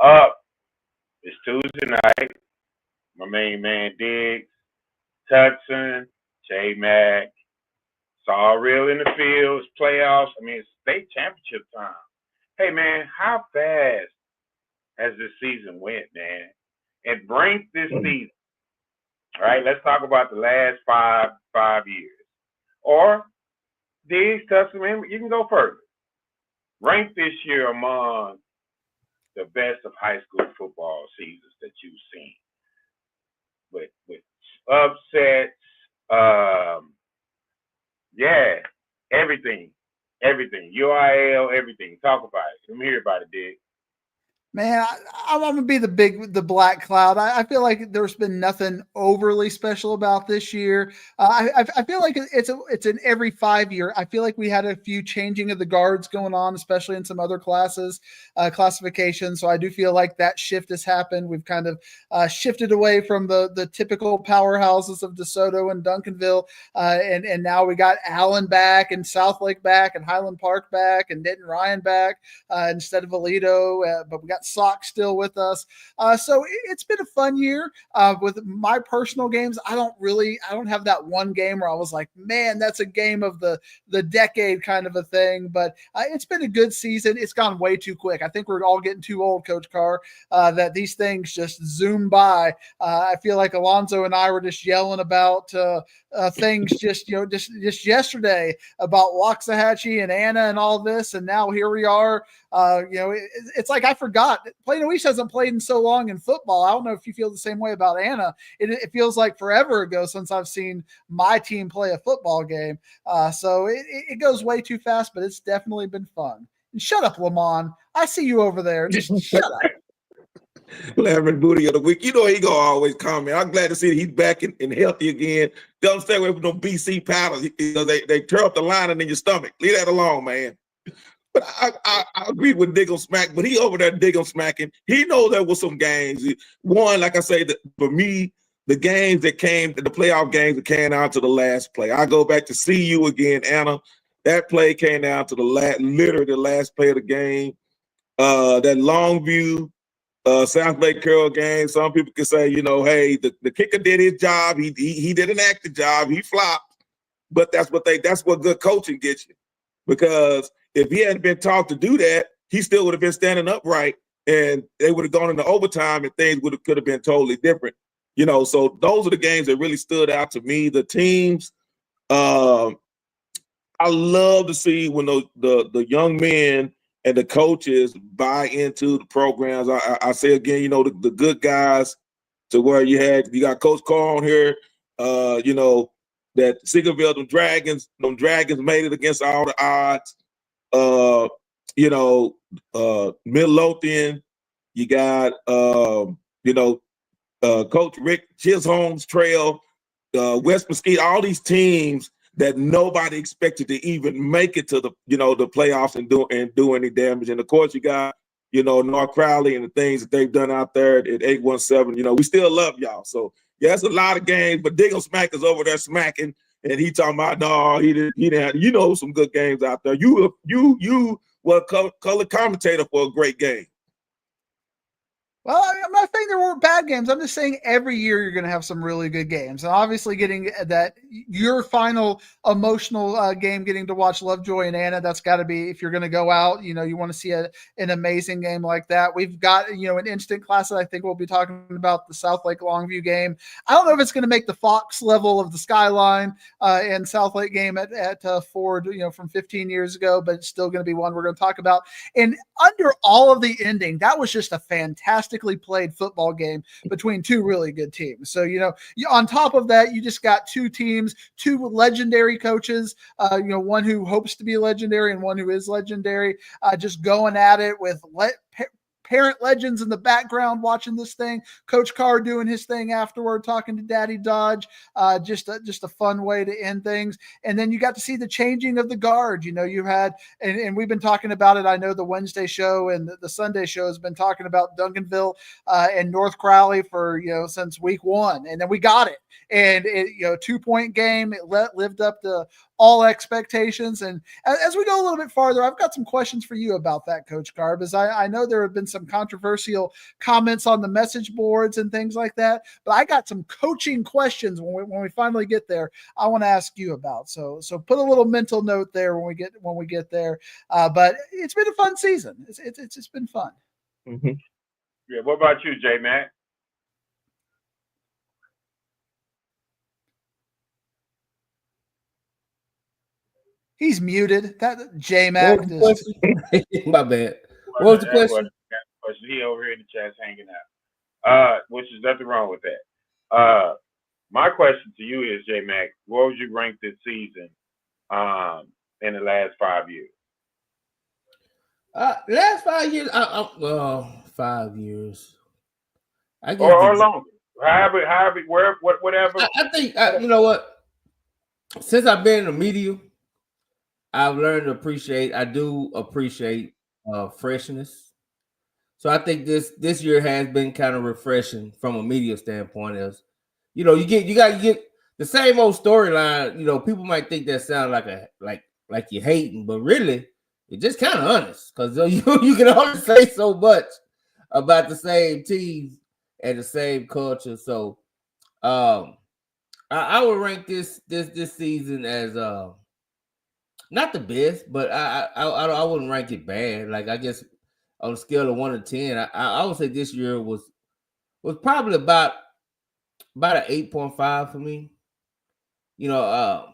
Up. It's Tuesday night. My main man Diggs, Tutson, J Mac. It's all real in the fields, playoffs. I mean, it's state championship time. Hey man, how fast has this season went, man? And rank this season. All right, let's talk about the last five years. Or Diggs, Tutson, you can go further. Rank this year among the best of high school football seasons that you've seen. With upsets, yeah, everything, UIL, everything. Talk about it. Let me hear about it, Dig. Man, I'm gonna be the black cloud. I feel like there's been nothing overly special about this year. I feel like it's an every 5 year. I feel like we had a few changing of the guards going on, especially in some other classifications. So I do feel like that shift has happened. We've kind of shifted away from the typical powerhouses of DeSoto and Duncanville, and now we got Allen back and Southlake back and Highland Park back and Denton Ryan back instead of Alito, but we got Sock still with us. So it's been a fun year. With my personal games, I don't have that one game where I was like, man, that's a game of the decade kind of a thing. But it's been a good season. It's gone way too quick. I think we're all getting too old, Coach Carr, that these things just zoom by. I feel like Alonzo and I were just yelling about things just yesterday about Waxahachie and Anna and all this, and now here we are. It's like I forgot. Plano East hasn't played in so long in football. I don't know if you feel the same way about Anna. It feels like forever ago since I've seen my team play a football game. So it goes way too fast, but it's definitely been fun. And shut up, Lamont. I see you over there. Just shut up. Laverne Booty of the week. You know he gonna always comment. I'm glad to see that he's back and healthy again. Don't stay away from them BC paddles. They tear up the lining in your stomach. Leave that alone, man. But I agree with Diggle Smack, but he over there Diggle smacking. He knows there was some games. One, like I say, for me, the games that came, the playoff games that came down to the last play. I go back to see you again, Anna. That play came down to literally the last play of the game. That Longview, Southlake Carroll game. Some people can say, hey, the kicker did his job. He did an active job. He flopped, but that's what good coaching gets you. Because if he hadn't been taught to do that, he still would have been standing upright, and they would have gone into overtime, and things could have been totally different. So those are the games that really stood out to me. The teams, I love to see when the young men and the coaches buy into the programs. I say again, the good guys, to where you got Coach Carr on here, that Seagoville, them Dragons made it against all the odds. Midlothian, you got Coach Rick Chisholm's Trail, West Mesquite, all these teams that nobody expected to even make it to the playoffs and do any damage. And of course you got North Crowley and the things that they've done out there at 817. We still love y'all. So yeah, it's a lot of games, but Diggle Smack is over there smacking, and he talking about no, he didn't have, some good games out there. You were color commentator for a great game. Well, I'm not saying there weren't bad games. I'm just saying every year you're going to have some really good games. And obviously getting that your final emotional game, getting to watch Lovejoy and Anna, that's got to be, if you're going to go out, you want to see an amazing game like that. We've got, an instant class that I think we'll be talking about, the Southlake Longview game. I don't know if it's going to make the Fox level of the Skyline and Southlake game at Ford, from 15 years ago, but it's still going to be one we're going to talk about. And under all of the ending, that was just a fantastically played football game between two really good teams. So, on top of that, you just got two teams, two legendary coaches, one who hopes to be legendary and one who is legendary, just going at it with parent legends in the background watching this thing. Coach Carr doing his thing afterward, talking to Daddy Dodge. Just a fun way to end things. And then you got to see the changing of the guard. You had, and we've been talking about it. I know the Wednesday show and the Sunday show has been talking about Duncanville and North Crowley for, since week one. And then we got it. And it, 2-point game, it lived up to all expectations. And as we go a little bit farther, I've got some questions for you about that, Coach Garb, as I know there have been some controversial comments on the message boards and things like that, but I got some coaching questions when we finally get there I want to ask you about. So put a little mental note there when we get there. But it's been a fun season. It's just been fun. Mm-hmm. Yeah. What about you, J Mac? He's muted. That J Mac. My bad. What was the question? He over here in the chat's hanging out. Which is nothing wrong with that. My question to you is, J Mac, what would you rank this season in the last 5 years? Last 5 years, well, 5 years. I guess or longer. However, whatever. I think you know what? Since I've been in the media, I've learned to appreciate. I do appreciate freshness. So I think this year has been kind of refreshing from a media standpoint. As you know, you got to get the same old storyline. You know, people might think that sounds like you're hating, but really, it's just kind of honest because you can only say so much about the same teams and the same culture. So, I would rank this season as not the best, but I wouldn't rank it bad. Like I guess on a scale of 1 to 10, I would say this year was probably about an 8.5 for me. You know,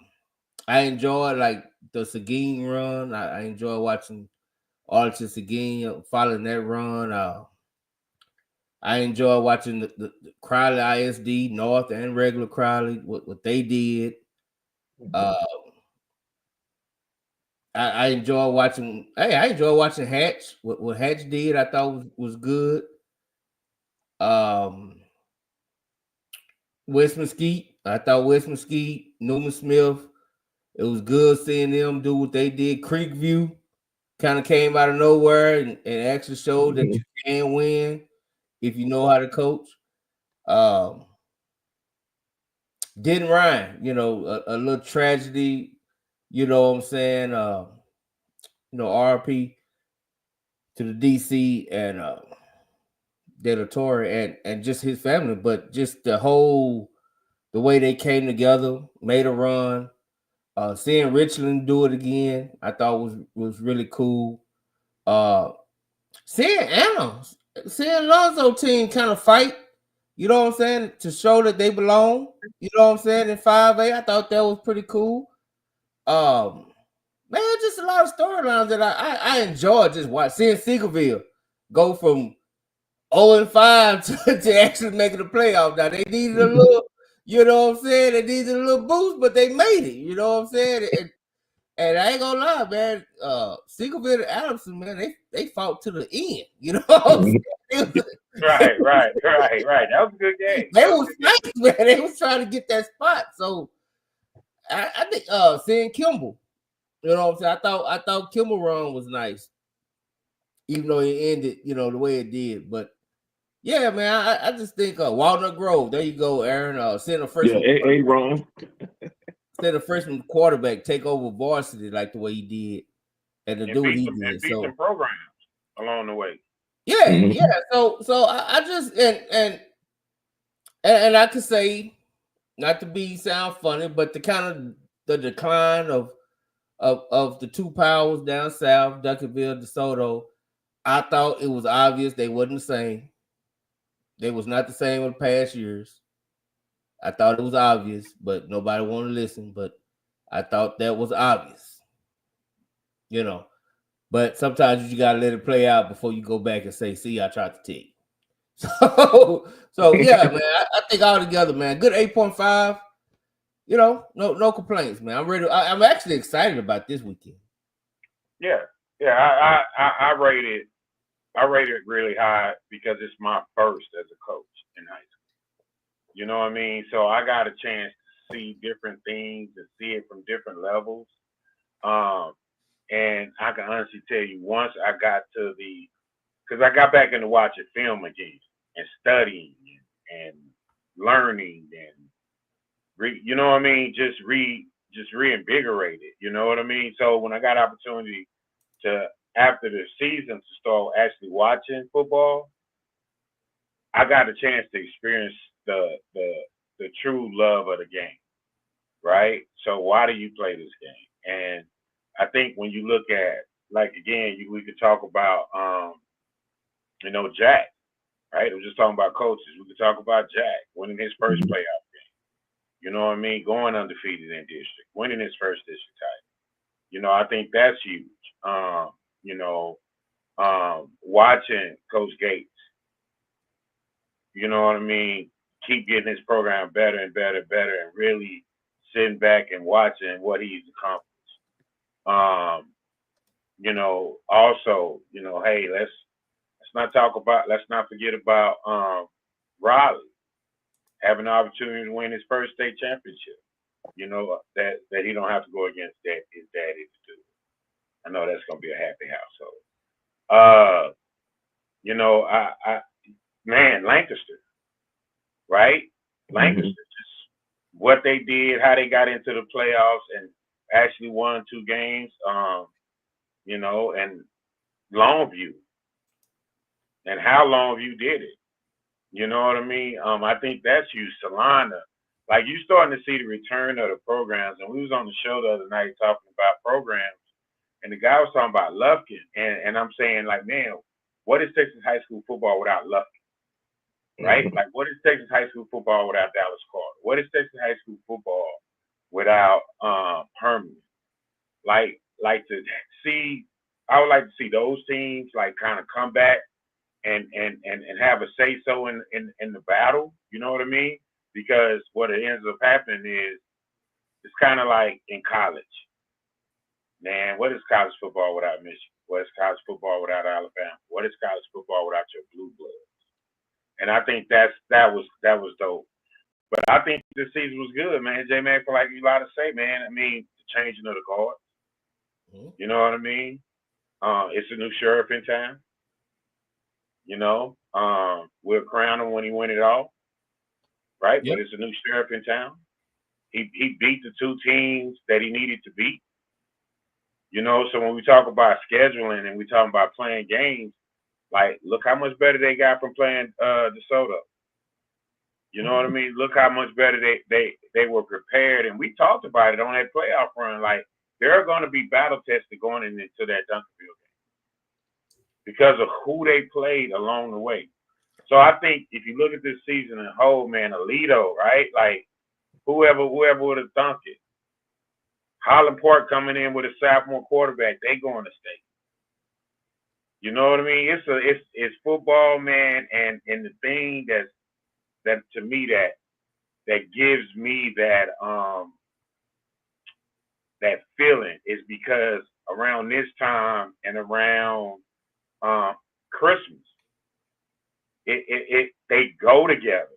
I enjoyed like the Seguin run. I enjoy watching Arlington Seguin following that run. I enjoy watching the Crowley ISD, North and regular Crowley, what they did. I enjoy watching. Hey, I enjoy watching Hatch. What Hatch did, I thought was good. West Mesquite, I thought West Mesquite, Newman Smith, it was good seeing them do what they did. Creekview kind of came out of nowhere and actually showed that you can win if you know how to coach. Denton Ryan, you know, a little tragedy, you know what I'm saying? You know, RP to the DC and De La Torre and just his family, but just the way they came together, made a run. Seeing Richland do it again, I thought was really cool. Seeing Lonzo team kind of fight, you know what I'm saying, to show that they belong, you know what I'm saying, in 5A, I thought that was pretty cool. Man, just a lot of storylines that I enjoyed just watching. Seeing Seagoville go from 0-5 to actually making the playoff. Now they needed a little, you know what I'm saying? They needed a little boost, but they made it. You know what I'm saying? And I ain't gonna lie, man. Seagoville and Adamson, man, they fought to the end. You know what I'm saying? Right. That was a good game. They was nice, man. They was trying to get that spot. So I think seeing Kimball, you know what I'm saying? I thought Kimball run was nice, even though it ended, you know, the way it did. But yeah, man, I just think Walnut Grove. There you go, Aaron. Seeing a freshman, seeing a freshman quarterback take over varsity like the way he did, and do what he did. And beat some programs along the way. Yeah, yeah. So I just and I could say, not to sound funny, but the kind of the decline of the two powers down south, Duncanville, DeSoto, I thought it was obvious they wasn't the same. They was not the same in the past years. I thought it was obvious, but nobody wanted to listen. But I thought that was obvious. You know, but sometimes you gotta let it play out before you go back and say, "See, I tried to tell you." So yeah, man. I think all together, man, good 8.5. You know, no complaints, man. I'm ready. I'm actually excited about this weekend. Yeah. I rate it really high because it's my first as a coach in high school. You know what I mean? So I got a chance to see different things and see it from different levels. And I can honestly tell you, once I got to because I got back into watching film again and studying and learning and you know what I mean? Just just reinvigorated. You know what I mean? So when I got opportunity to, after the season, to start actually watching football, I got a chance to experience the true love of the game, right? So why do you play this game? And I think when you look at, like, again, we could talk about Jack, right? I'm just talking about coaches. We could talk about Jack winning his first playoff game. You know what I mean? Going undefeated in district, winning his first district title. I think that's huge. Watching Coach Gates, you know what I mean, keep getting his program better and better and better, and really sitting back and watching what he's accomplished. Also, hey, let's not forget about Riley having the opportunity to win his first state championship. That he don't have to go against his daddy to do. I know that's gonna be a happy household. Lancaster, right? Lancaster, just what they did, how they got into the playoffs and actually won 2 games. And Longview, and how Longview did it. You know what I mean? I think that's huge. Salina, like, you starting to see the return of the programs. And we was on the show the other night talking about programs, and the guy was talking about Lufkin, and I'm saying, like, man, what is Texas high school football without Lufkin? Right? Like, what is Texas high school football without Dallas Carter? What is Texas high school football without Herman? I would like to see those teams, like, kind of come back and have a say so in the battle. You know what I mean? Because what it ends up happening is, it's kind of like in college. Man, what is college football without Michigan? What is college football without Alabama? What is college football without your blue bloods? And I think that was dope. But I think this season was good, man. J-Mac, like you like to say, man, I mean, the changing of the guard. You know what I mean? It's a new sheriff in town. We'll crown him when he win it all. Right? Yep. But it's a new sheriff in town. He beat the 2 teams that he needed to beat. So when we talk about scheduling and we talk about playing games, like, look how much better they got from playing DeSoto. You know what I mean? Look how much better they were prepared. And we talked about it on that playoff run. Like, there are going to be battle tested going into that Duncanville game because of who they played along the way. So I think if you look at this season as a whole, man, Alito, right? Like, whoever would have thunk it. Holland Park coming in with a sophomore quarterback, they going to state. You know what I mean? It's football, man, and the thing that to me that gives me that feeling is because around this time and around Christmas, they go together.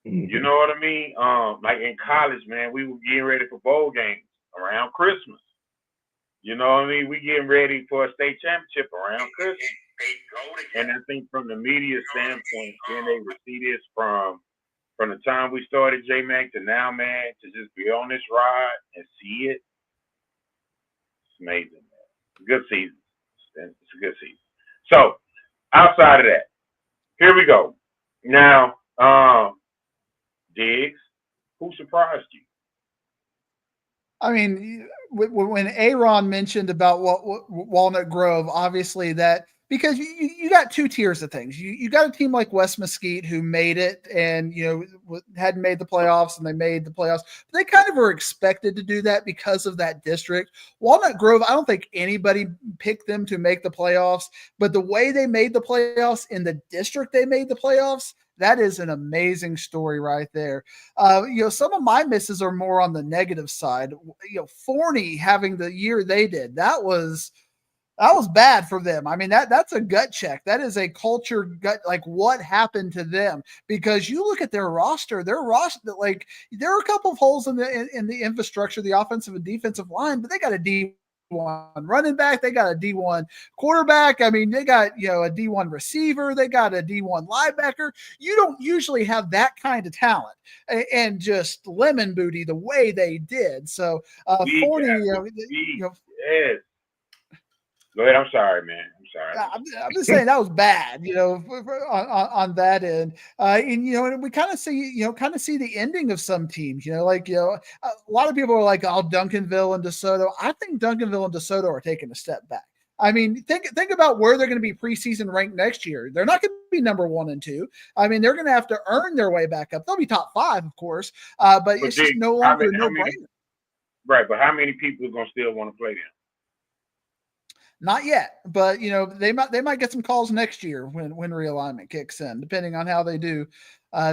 You know what I mean? Like in college, man, we were getting ready for bowl games around Christmas. You know what I mean? We getting ready for a state championship around Christmas. And I think from the media standpoint, being able to see this from the time we started J-Mac to now, man, to just be on this ride and see it, it's amazing, man. It's a good season. It's a good season. So, outside of that, here we go. Now, Diggs, who surprised you? I mean, when Aaron mentioned about what Walnut Grove, obviously that, because you got 2 tiers of things. You got a team like West Mesquite who made it and, hadn't made the playoffs, and they made the playoffs. But they kind of were expected to do that because of that district. Walnut Grove, I don't think anybody picked them to make the playoffs, but the way they made the playoffs in the district they made the playoffs, that is an amazing story right there. Some of my misses are more on the negative side. Forney having the year they did, that was bad for them. I mean, that's a gut check. That is a culture gut, like what happened to them? Because you look at their roster, like there are a couple of holes in the infrastructure, the offensive and defensive line, but they got a D running back. They got a D1 quarterback. I mean, they got, a D1 receiver. They got a D1 linebacker. You don't usually have that kind of talent and just lemon booty the way they did. So, Forney, yes. Go ahead. I'm sorry, man. I'm sorry. I'm just saying that was bad, on that end. And we kind of see the ending of some teams, a lot of people are like, oh, Duncanville and DeSoto. I think Duncanville and DeSoto are taking a step back. I mean, think about where they're going to be preseason ranked next year. They're not going to be number 1 and 2. I mean, they're going to have to earn their way back up. They'll be top 5, of course, but it's just no longer a no-brainer. Right, but how many people are going to still want to play them? Not yet, but they might get some calls next year when realignment kicks in, depending on how they do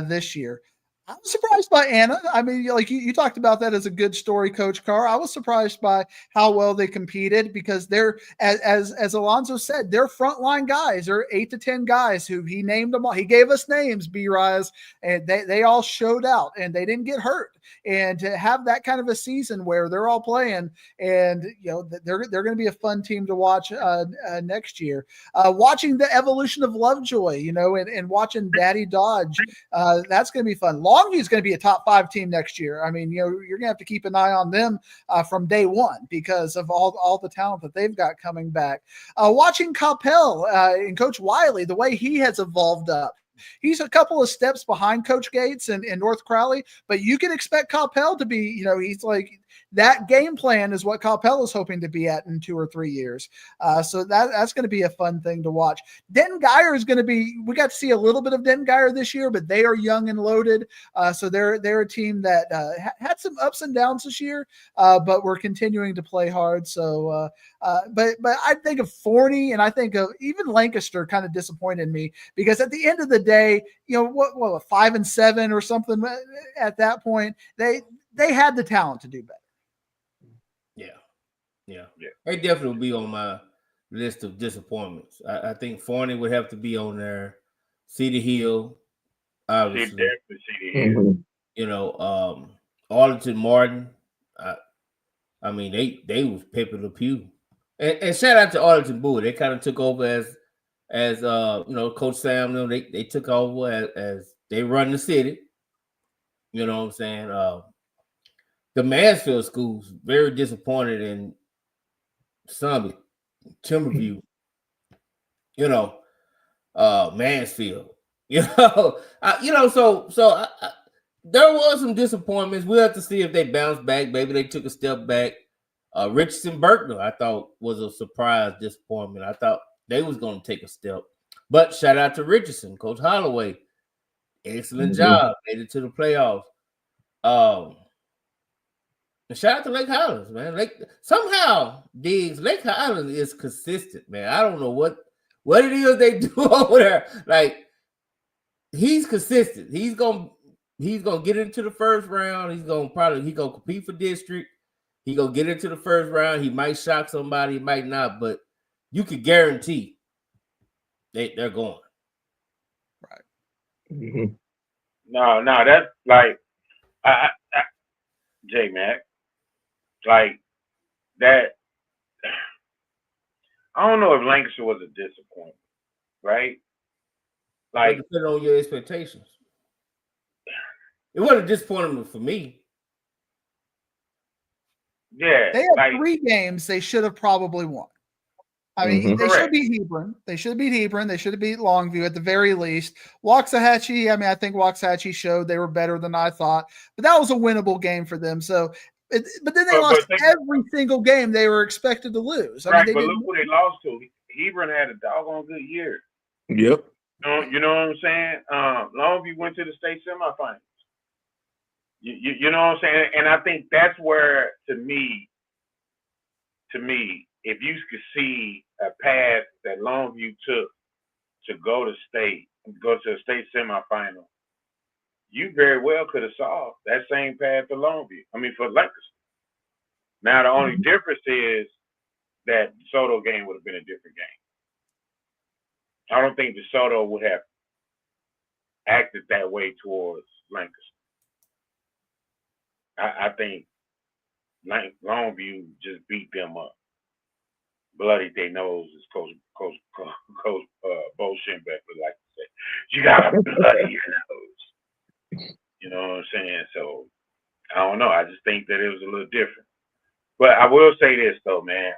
this year. I'm surprised by Anna. I mean, like you talked about that as a good story, Coach Carr. I was surprised by how well they competed because they're, as Alonzo said, they're frontline guys. They're 8 to 10 guys who he named them all. He gave us names, B-Rise, and they all showed out and they didn't get hurt. And to have that kind of a season where they're all playing and, they're going to be a fun team to watch next year. Watching the evolution of Lovejoy, and watching Daddy Dodge, that's going to be fun. Longview is going to be a top 5 team next year. I mean, you're going to have to keep an eye on them from day one because of all the talent that they've got coming back. Watching Coppell and Coach Wiley, the way he has evolved up. He's a couple of steps behind Coach Gates and North Crowley, but you can expect Coppell to be, he's like that game plan is what Coppell is hoping to be at in 2 or 3 years. So that's going to be a fun thing to watch. Denton Guyer is going to be, we got to see a little bit of Denton Guyer this year, but they are young and loaded. So they're a team that had some ups and downs this year, but we're continuing to play hard. So, but I think of Forney and I think of even Lancaster kind of disappointed me because at the end of the day, what 5 and 7 or something at that point, they had the talent to do better. Yeah. They definitely will be on my list of disappointments. I think Forney would have to be on there. Cedar Hill, obviously. Cedar Hill. Arlington Martin. I mean, they was Pepe Le Pew. And shout out to Arlington Bowie. They kind of took over as Coach Sam. They took over as they run the city. You know what I'm saying? The Mansfield schools very disappointed in Summit, Timberview, Mansfield, so there was some disappointments. We'll have to see if they bounce back. Maybe they took a step back. Richardson Berkner, I thought was a surprise disappointment. I thought they was going to take a step, but shout out to Richardson, Coach Holloway, excellent job, made it to the playoffs. And shout out to Lake Highlands, man. Lake Highlands is consistent, man. I don't know what it is they do over there. Like, he's consistent. He's gonna get into the first round. He's gonna compete for district. He gonna get into the first round. He might shock somebody, he might not, but you could guarantee they're going. Right. Mm-hmm. No, that's like J-Mac. Like that, I don't know if Lancaster was a disappointment, right? Like, depending on your expectations, it wasn't a disappointment for me. Yeah, they had 3 games they should have probably won. I mean, they should beat Hebron. They should beat Hebron. They should have beat Longview at the very least. Waxahachie, I think Waxahachie showed they were better than I thought, but that was a winnable game for them. So, but then they lost every single game they were expected to lose. Right, but look who they lost to. Hebron had a doggone good year. Yep. You know what I'm saying? Longview went to the state semifinals. You know what I'm saying? And I think that's where, to me, if you could see a path that Longview took to go to a state semifinal, you very well could have saw that same path for Longview. I mean, for Lancaster. Now, the only difference is that DeSoto game would have been a different game. I don't think DeSoto would have acted that way towards Lancaster. I think Longview just beat them up. bloodied their nose, as Coach Bo Schembechler would like to say. You gotta bloody your nose. You know what I'm saying? So I don't know. I just think that it was a little different. But I will say this though, man.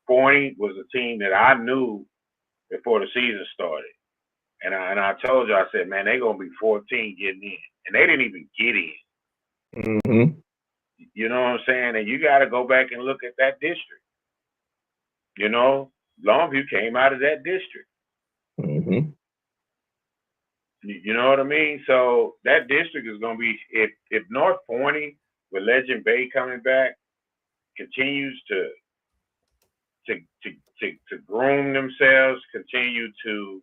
Forney was a team that I knew before the season started. And I told you, I said, man, they're gonna be 14 getting in. And they didn't even get in. Mm-hmm. You know what I'm saying? And you gotta go back and look at that district. You know, Longview came out of that district. Mm-hmm. You know what I mean? So that district is gonna be if North Forney with Legend Bay coming back continues to groom themselves, continue to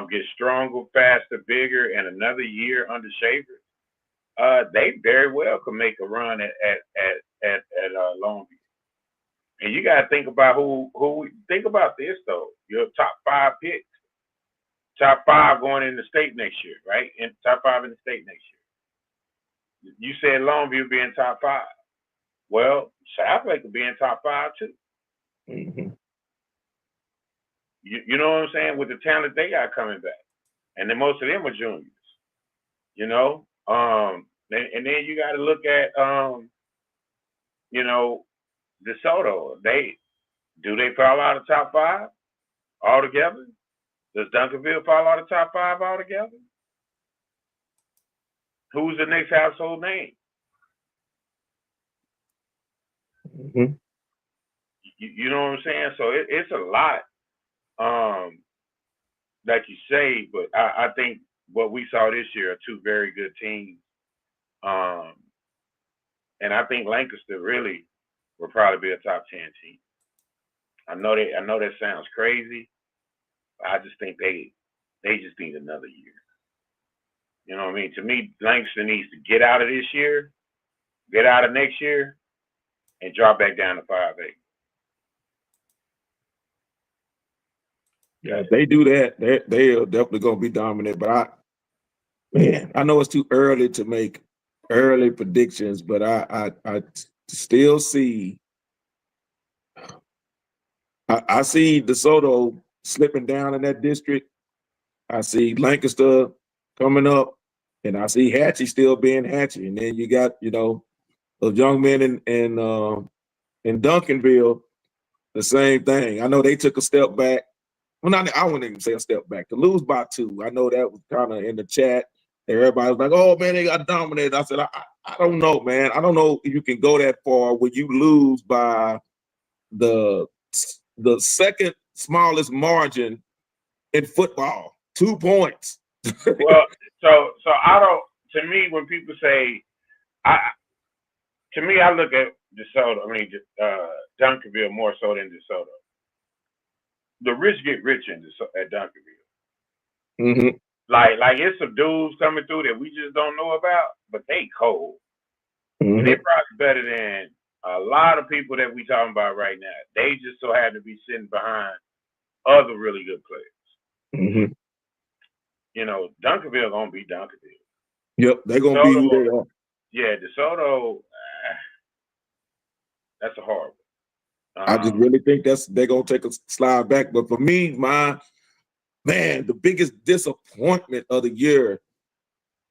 get stronger, faster, bigger, and another year under Shaver, they very well could make a run at Longview. And you got to think about who. Think about this though. Your top 5 picks, top 5 going in the state next year, right? And top 5 in the state next year. You said Longview being top 5. Well, Southlake could be in top 5 too. Mm-hmm. You know what I'm saying? With the talent they got coming back, and then most of them are juniors. You know, and then you got to look at you know, DeSoto. They fall out of top 5 altogether? Does Duncanville fall out of top 5 altogether? Who's the next household name? Mm-hmm. You know what I'm saying? So it's a lot, like you say, but I think what we saw this year are 2 very good teams. And I think Lancaster really will probably be a top 10 team. I know that sounds crazy, but I just think they just need another year. You know what I mean? To me, Lancaster needs to get out of this year, get out of next year, and drop back down to 5A. Yeah, if they do that, they are definitely going to be dominant. But I know it's too early to make early predictions, but I still see. I see DeSoto slipping down in that district. I see Lancaster coming up, and I see Hatchie still being Hatchie. And then you got, you know, those young men in Duncanville, the same thing. I know they took a step back. Well, I wouldn't even say a step back. To lose by 2, I know that was kind of in the chat. Everybody was like, "Oh man, they got dominated." I said, "I don't know, man. I don't know if you can go that far when you lose by the second smallest margin in football, 2 points." Well, so I don't. To me, when people say, I look at DeSoto. I mean, Duncanville more so than DeSoto. The rich get rich at Duncanville. Mm-hmm. Like it's some dudes coming through that we just don't know about, but they cold. Mm-hmm. And they probably better than a lot of people that we talking about right now. They just so happen to be sitting behind other really good players. Mm-hmm. You know, Duncanville gonna be Duncanville. Yep, they're gonna be who they are. Yeah, DeSoto, that's a hard one. I just really think they're gonna take a slide back. But for me, the biggest disappointment of the year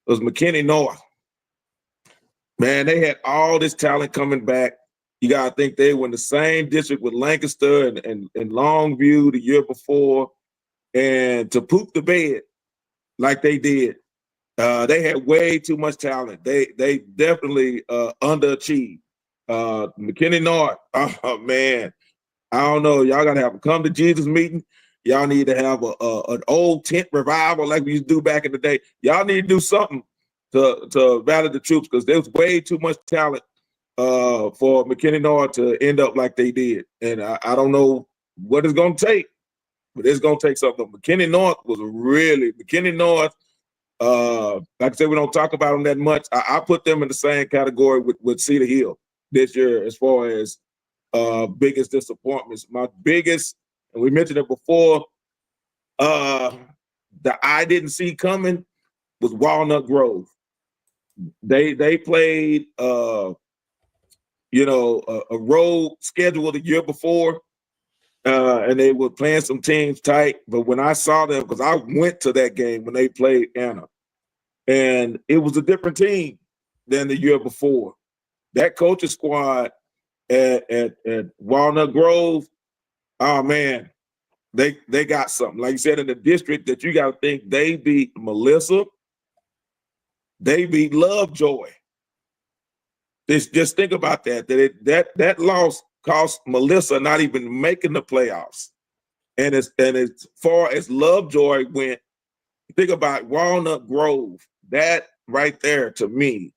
was McKinney North. Man, they had all this talent coming back. You gotta think they were in the same district with Lancaster and Longview the year before, and to poop the bed like they did, they had way too much talent. They definitely underachieved. McKinney North, oh man, I don't know. Y'all gotta have a come to Jesus meeting. Y'all need to have an old tent revival like we used to do back in the day. Y'all need to do something to rally the troops, because there was way too much talent for McKinney North to end up like they did. And I don't know what it's going to take, but it's going to take something. McKinney North, like I said, we don't talk about them that much. I put them in the same category with Cedar Hill this year as far as biggest disappointments. My biggest, and we mentioned it before, that I didn't see coming was Walnut Grove. They played a road schedule the year before, and they were playing some teams tight. But when I saw them, because I went to that game when they played Anna, and it was a different team than the year before. That coaching squad at Walnut Grove, oh man, they got something. Like you said, in the district that you got to think they beat Melissa, they beat Lovejoy. Just think about that. That loss cost Melissa not even making the playoffs. And as far as Lovejoy went, think about Walnut Grove. That right there to me,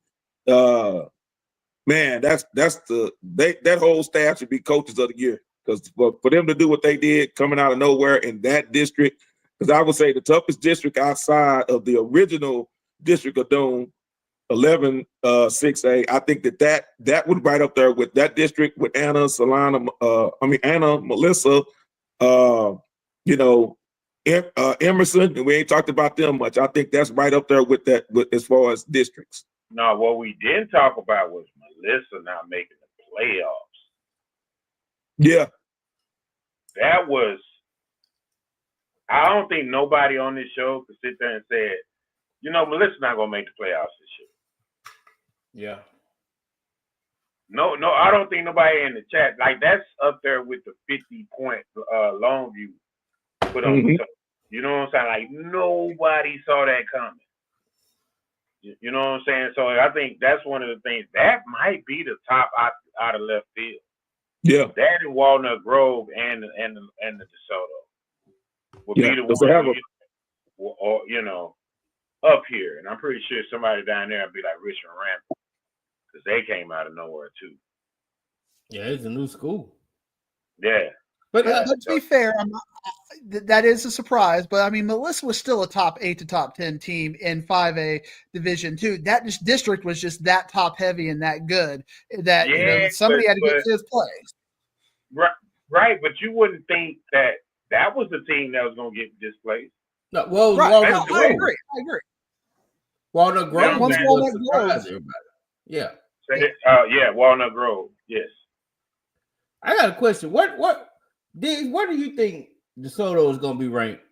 man, that whole staff should be coaches of the year. Because for them to do what they did coming out of nowhere in that district, because I would say the toughest district outside of the original District of Doom, 11-6A, I think that would right up there with that district with Anna, Anna, Melissa, Emerson, and we ain't talked about them much. I think that's right up there with that as far as districts. No, what we didn't talk about was Melissa not making the playoffs. Yeah. That was, I don't think nobody on this show could sit there and say, Melissa's not going to make the playoffs this year. Yeah. No, I don't think nobody in the chat, like that's up there with the 50-point Longview put on the top. You know what I'm saying? Like nobody saw that coming. You know what I'm saying? So I think that's one of the things that might be the top out of left field. Yeah, that and Walnut Grove and the DeSoto would be the ones, up here. And I'm pretty sure somebody down there would be like Richmond Ramp because they came out of nowhere too. Yeah, it's a new school. Yeah. But to be fair, that is a surprise. But I mean, Melissa was still a top 8 to top 10 team in 5A Division II. That district was just that top heavy and that good that somebody had to get to his place. Right, but you wouldn't think that was the team that was going to get displaced. No, well, right. Walnut Grove. I agree. Walnut Grove. Once Walnut Grove. Yeah. Walnut Grove. Yes. I got a question. What do you think DeSoto is going to be ranked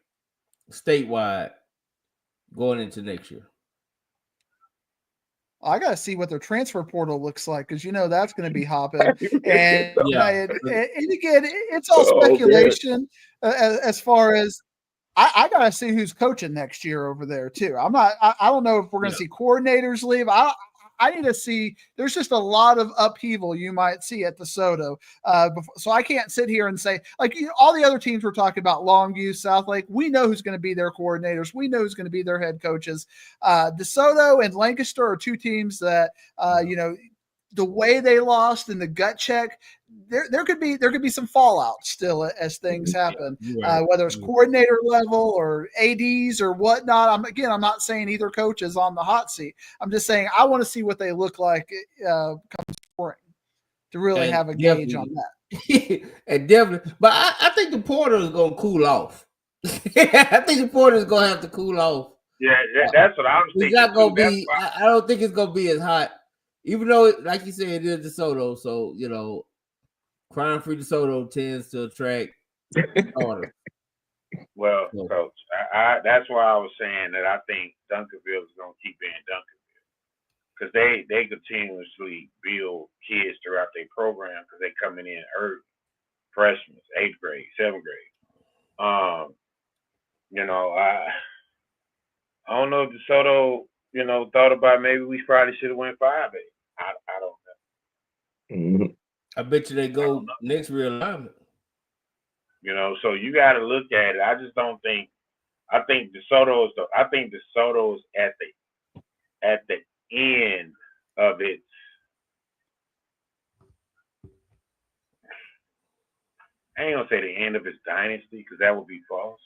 statewide going into next year? I got to see what their transfer portal looks like because that's going to be hopping. And, and again, it's all speculation as far as I got to see who's coaching next year over there too. I don't know if we're going to see coordinators leave. I need to see. There's just a lot of upheaval you might see at DeSoto. So I can't sit here and say all the other teams we're talking about, Longview, Southlake. We know who's going to be their coordinators. We know who's going to be their head coaches. DeSoto and Lancaster are two teams that the way they lost in the gut check. There could be some fallout still as things happen, whether it's coordinator level or ADs or whatnot. I'm not saying either coach is on the hot seat. I'm just saying I want to see what they look like come spring to really have a gauge on that. And definitely, but I think the portal is going to cool off. I think the portal is going to have to cool off. Yeah, that's what I was thinking. It's not going to be. I don't think it's going to be as hot, even though, like you said, it is DeSoto. So crime-free DeSoto tends to attract orders. Well, Coach, that's why I was saying that I think Duncanville is going to keep being Duncanville because they continuously build kids throughout their program because they're coming in early, freshmen, 8th grade, 7th grade. I don't know if DeSoto, thought about maybe we probably should have went 5A. I don't know. Mm-hmm. I bet you they go next realignment. So you got to look at it. I just don't think. I think DeSoto is at the end of its. I ain't gonna say the end of its dynasty because that would be false.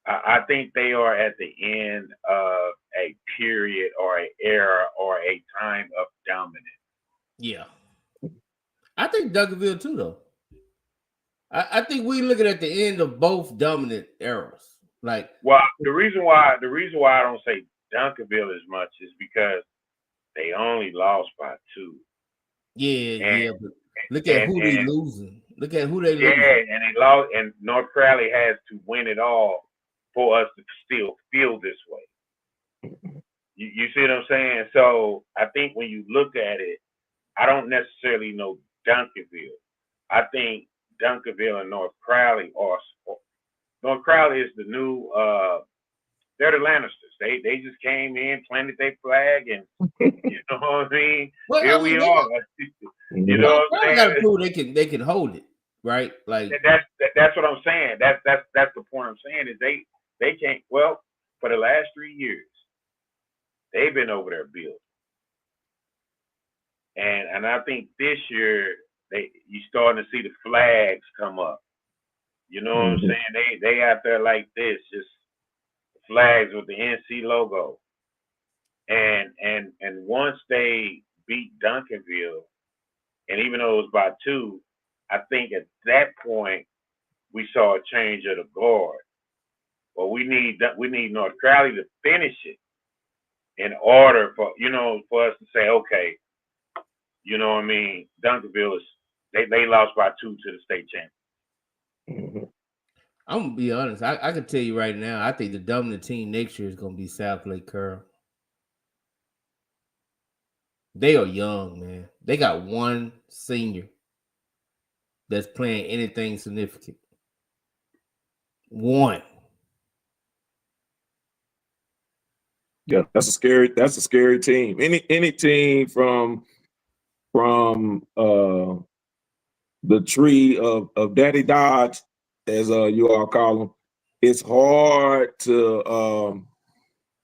I think they are at the end of a period or an era or a time of dominance. Yeah. I think Duncanville too, though. I think we're looking at the end of both dominant eras. The reason why I don't say Duncanville as much is because they only lost by 2. Yeah, but look at who they losing. Look at who they Yeah, lose. and they lost, and North Crowley has to win it all for us to still feel this way. You see what I'm saying? So I think when you look at it, I don't necessarily know Duncanville. I think Duncanville and North Crowley are. North Crowley is the new. They're the Lannisters. They just came in, planted their flag, and you know what I mean. Well, Here I mean, we are. You know what I'm got to saying? prove they can hold it, right? Like That's what I'm saying. That's the point I'm saying is they can't. Well, for the last 3 years, they've been over there building, and I think this year you starting to see the flags come up. You know what I'm saying? They out there like this, just flags with the NC logo, and once they beat Duncanville, and even though it was by 2, I think at that point we saw a change of the guard. Well, we need North Crowley to finish it in order for for us to say, okay, you know what I mean. Duncanville is they lost by 2 to the state champion. I'm gonna be honest. I can tell you right now. I think the dominant team next year is gonna be South Lake Carroll. They are young, man. They got one senior that's playing anything significant. One. Yeah, that's a scary team. Any team from the tree of Daddy Dodge, as you all call them, it's hard to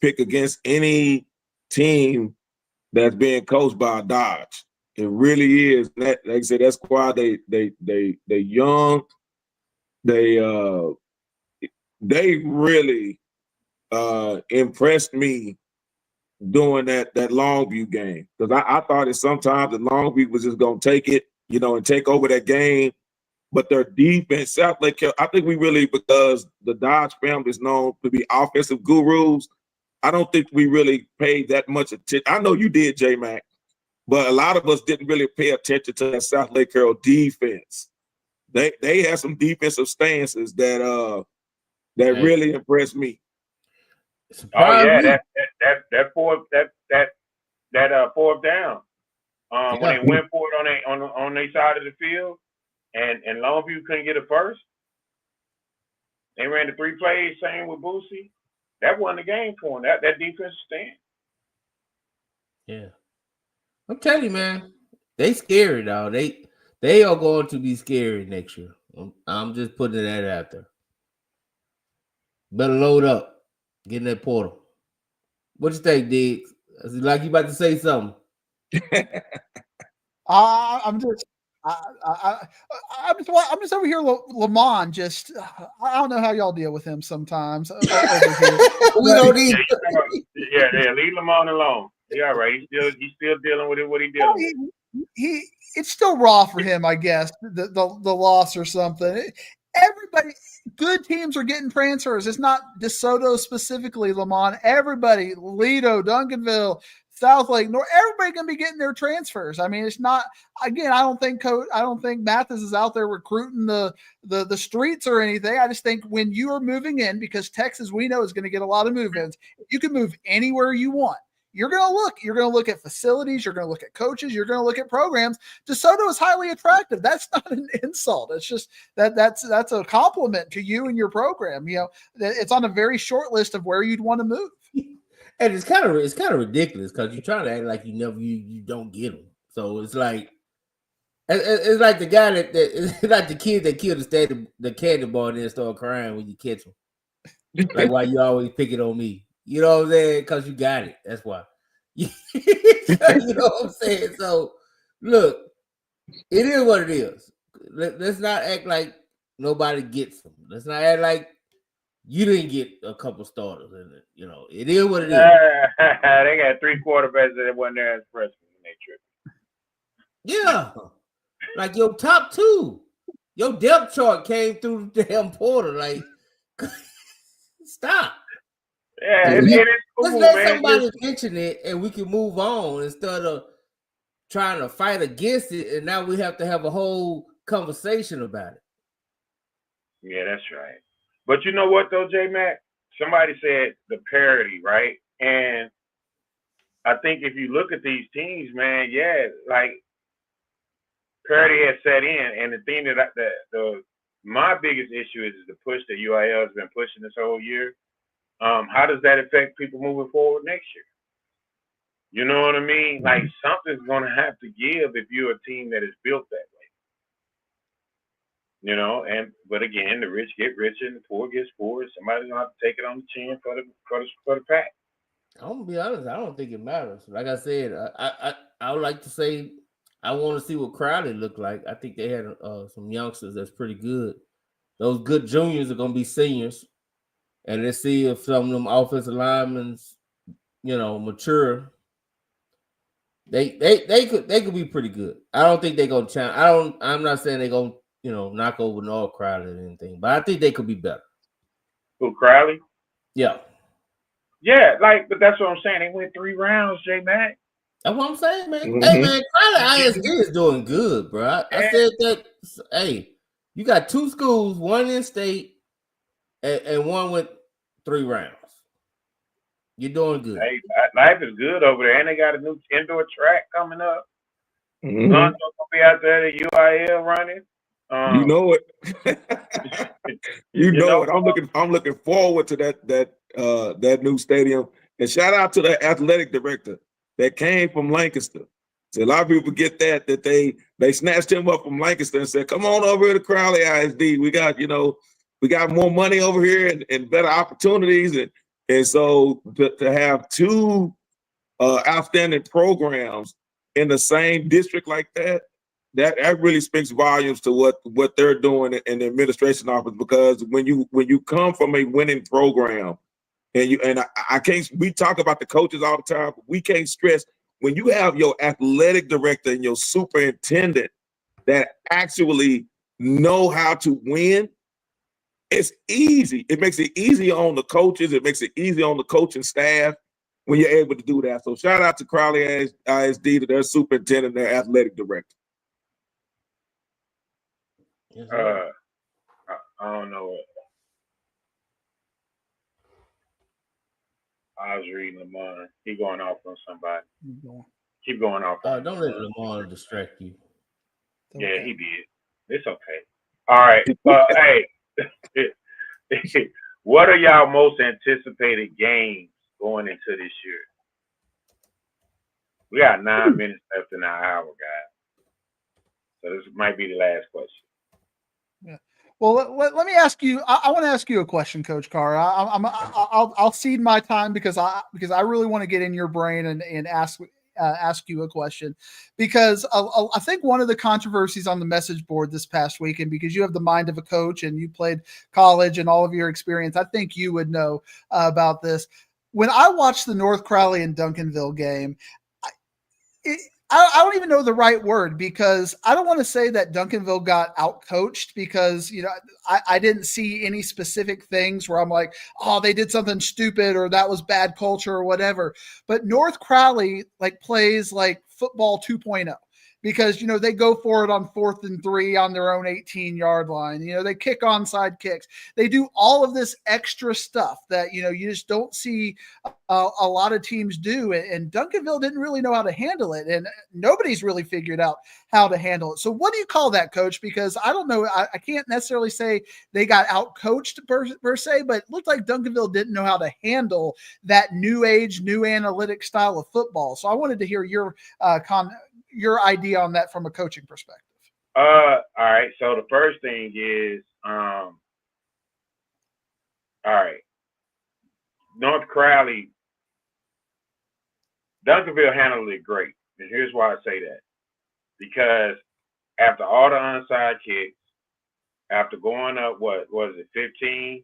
pick against any team that's being coached by Dodge. It really is. Like I said, that squad, they young. They really impressed me doing that Longview game, because I thought that sometimes that Longview was just gonna take it, and take over that game. But their defense, South Lake, I think we really, because the Dodge family is known to be offensive gurus, I don't think we really paid that much attention. I know you did, J-Mac, but a lot of us didn't really pay attention to that South Lake Carroll defense. They had some defensive stances that really impressed me. Oh yeah, that fourth down. When they went for it on their side of the field, and Longview couldn't get a first. They ran the 3 plays, same with Boosie. That won the game for them. That defense stand. Yeah, I'm telling you, man, they scary, dog. They are going to be scary next year. I'm just putting that out there. Better load up, get in that portal. What you think, Diggs? Like you about to say something? I'm just over here, Lamont. Just I don't know how y'all deal with him sometimes. Over here. We don't need. Yeah, leave Lamont alone. He all right. He's still dealing with it. What he dealing with? It's still raw for him, I guess. The loss or something. Everybody, good teams are getting transfers. It's not DeSoto specifically, Lamont. Everybody, Lido, Duncanville, South Lake, North, everybody gonna be getting their transfers. I mean, it's not. Again, I don't think Mathis is out there recruiting the streets or anything. I just think when you are moving in, because Texas, we know, is going to get a lot of move-ins. You can move anywhere you want. You're going to look at facilities. You're going to look at coaches. You're going to look at programs. DeSoto is highly attractive. That's not an insult. It's just that's a compliment to you and your program. It's on a very short list of where you'd want to move. And it's kind of ridiculous because you're trying to act like you don't get them. So it's like the guy it's like the kid that killed the candy bar and then start crying when you catch him. Like, why you always pick it on me? You know what I'm saying? Because you got it. That's why. You know what I'm saying? So, look, it is what it is. Let's not act like nobody gets them. Let's not act like you didn't get a couple starters. And it is what it is. They got 3 quarterbacks that went there as freshmen in their trip. Yeah. Like your top 2. Your depth chart came through the damn portal. Like, stop. Yeah, it's cool, let's let somebody mention it and we can move on instead of trying to fight against it. And now we have to have a whole conversation about it. Yeah, that's right. But you know what though, J Mac? Somebody said the parity, right? And I think if you look at these teams, man, yeah, like parity has set in. And the thing that my biggest issue is the push that UIL has been pushing this whole year. How does that affect people moving forward next year? You know what I mean? Like something's gonna have to give if you're a team that is built that way. You know, but again, the rich get richer and the poor gets poorer. Somebody's gonna have to take it on the chin for the pack. I'm gonna be honest. I don't think it matters. Like I said, I would like to say I want to see what Crowley looked like. I think they had some youngsters that's pretty good. Those good juniors are gonna be seniors, and let's see if some of them offensive linemen, mature. They could be pretty good. I don't think they're gonna challenge. I'm not saying they're gonna knock over North Crowley or anything, but I think they could be better. Who, Crowley? Yeah. Yeah, but that's what I'm saying. They went 3 rounds, J Mac. That's what I'm saying, man. Mm-hmm. Hey, man, Crowley ISD is doing good, bro. I said that. Hey, you got 2 schools, one in state, and one with 3 rounds. You're doing good. Hey, life is good over there, and they got a new indoor track coming up. Mm-hmm. Lonzo's gonna be out there at UIL running. You know it. you know it. I'm looking forward to that new stadium. And shout out to the athletic director that came from Lancaster. So a lot of people forget that they snatched him up from Lancaster and said, "Come on over here to Crowley ISD. We got more money over here and better opportunities." And so to have 2 outstanding programs in the same district like that really speaks volumes to what they're doing in the administration office. Because when you come from a winning program, I can't, we talk about the coaches all the time, but we can't stress when you have your athletic director and your superintendent that actually know how to win. It's easy. It makes it easy on the coaches. It makes it easy on the coaching staff when you're able to do that. So shout out to Crowley ISD, to their superintendent, their athletic director. I don't know. I was reading Lamar. He going off on somebody. Keep going off. Don't let Lamar distract you. Yeah, he did. It's okay. All right. Hey, what are y'all most anticipated games going into this year? We got 9 minutes left in our hour, guys. So this might be the last question. Yeah. Well, let me ask you. I want to ask you a question, Coach Carr. I'll cede my time because I really want to get in your brain and ask you a question, because I think one of the controversies on the message board this past weekend, because you have the mind of a coach and you played college and all of your experience, I think you would know about this. When I watched the North Crowley and Duncanville game, I don't even know the right word, because I don't want to say that Duncanville got outcoached, because, I didn't see any specific things where I'm like, oh, they did something stupid or that was bad culture or whatever. But North Crowley plays like football 2.0. Because, they go for it on 4th and 3 on their own 18-yard line. They kick onside kicks. They do all of this extra stuff that, you just don't see a lot of teams do. And Duncanville didn't really know how to handle it. And nobody's really figured out how to handle it. So what do you call that, Coach? Because I don't know. I can't necessarily say they got out-coached per se, but it looked like Duncanville didn't know how to handle that new age, new analytic style of football. So I wanted to hear your idea on that from a coaching perspective. All right. So the first thing is, all right, North Crowley, Duncanville handled it great. And here's why I say that. Because after all the onside kicks, after going up, what was it, 15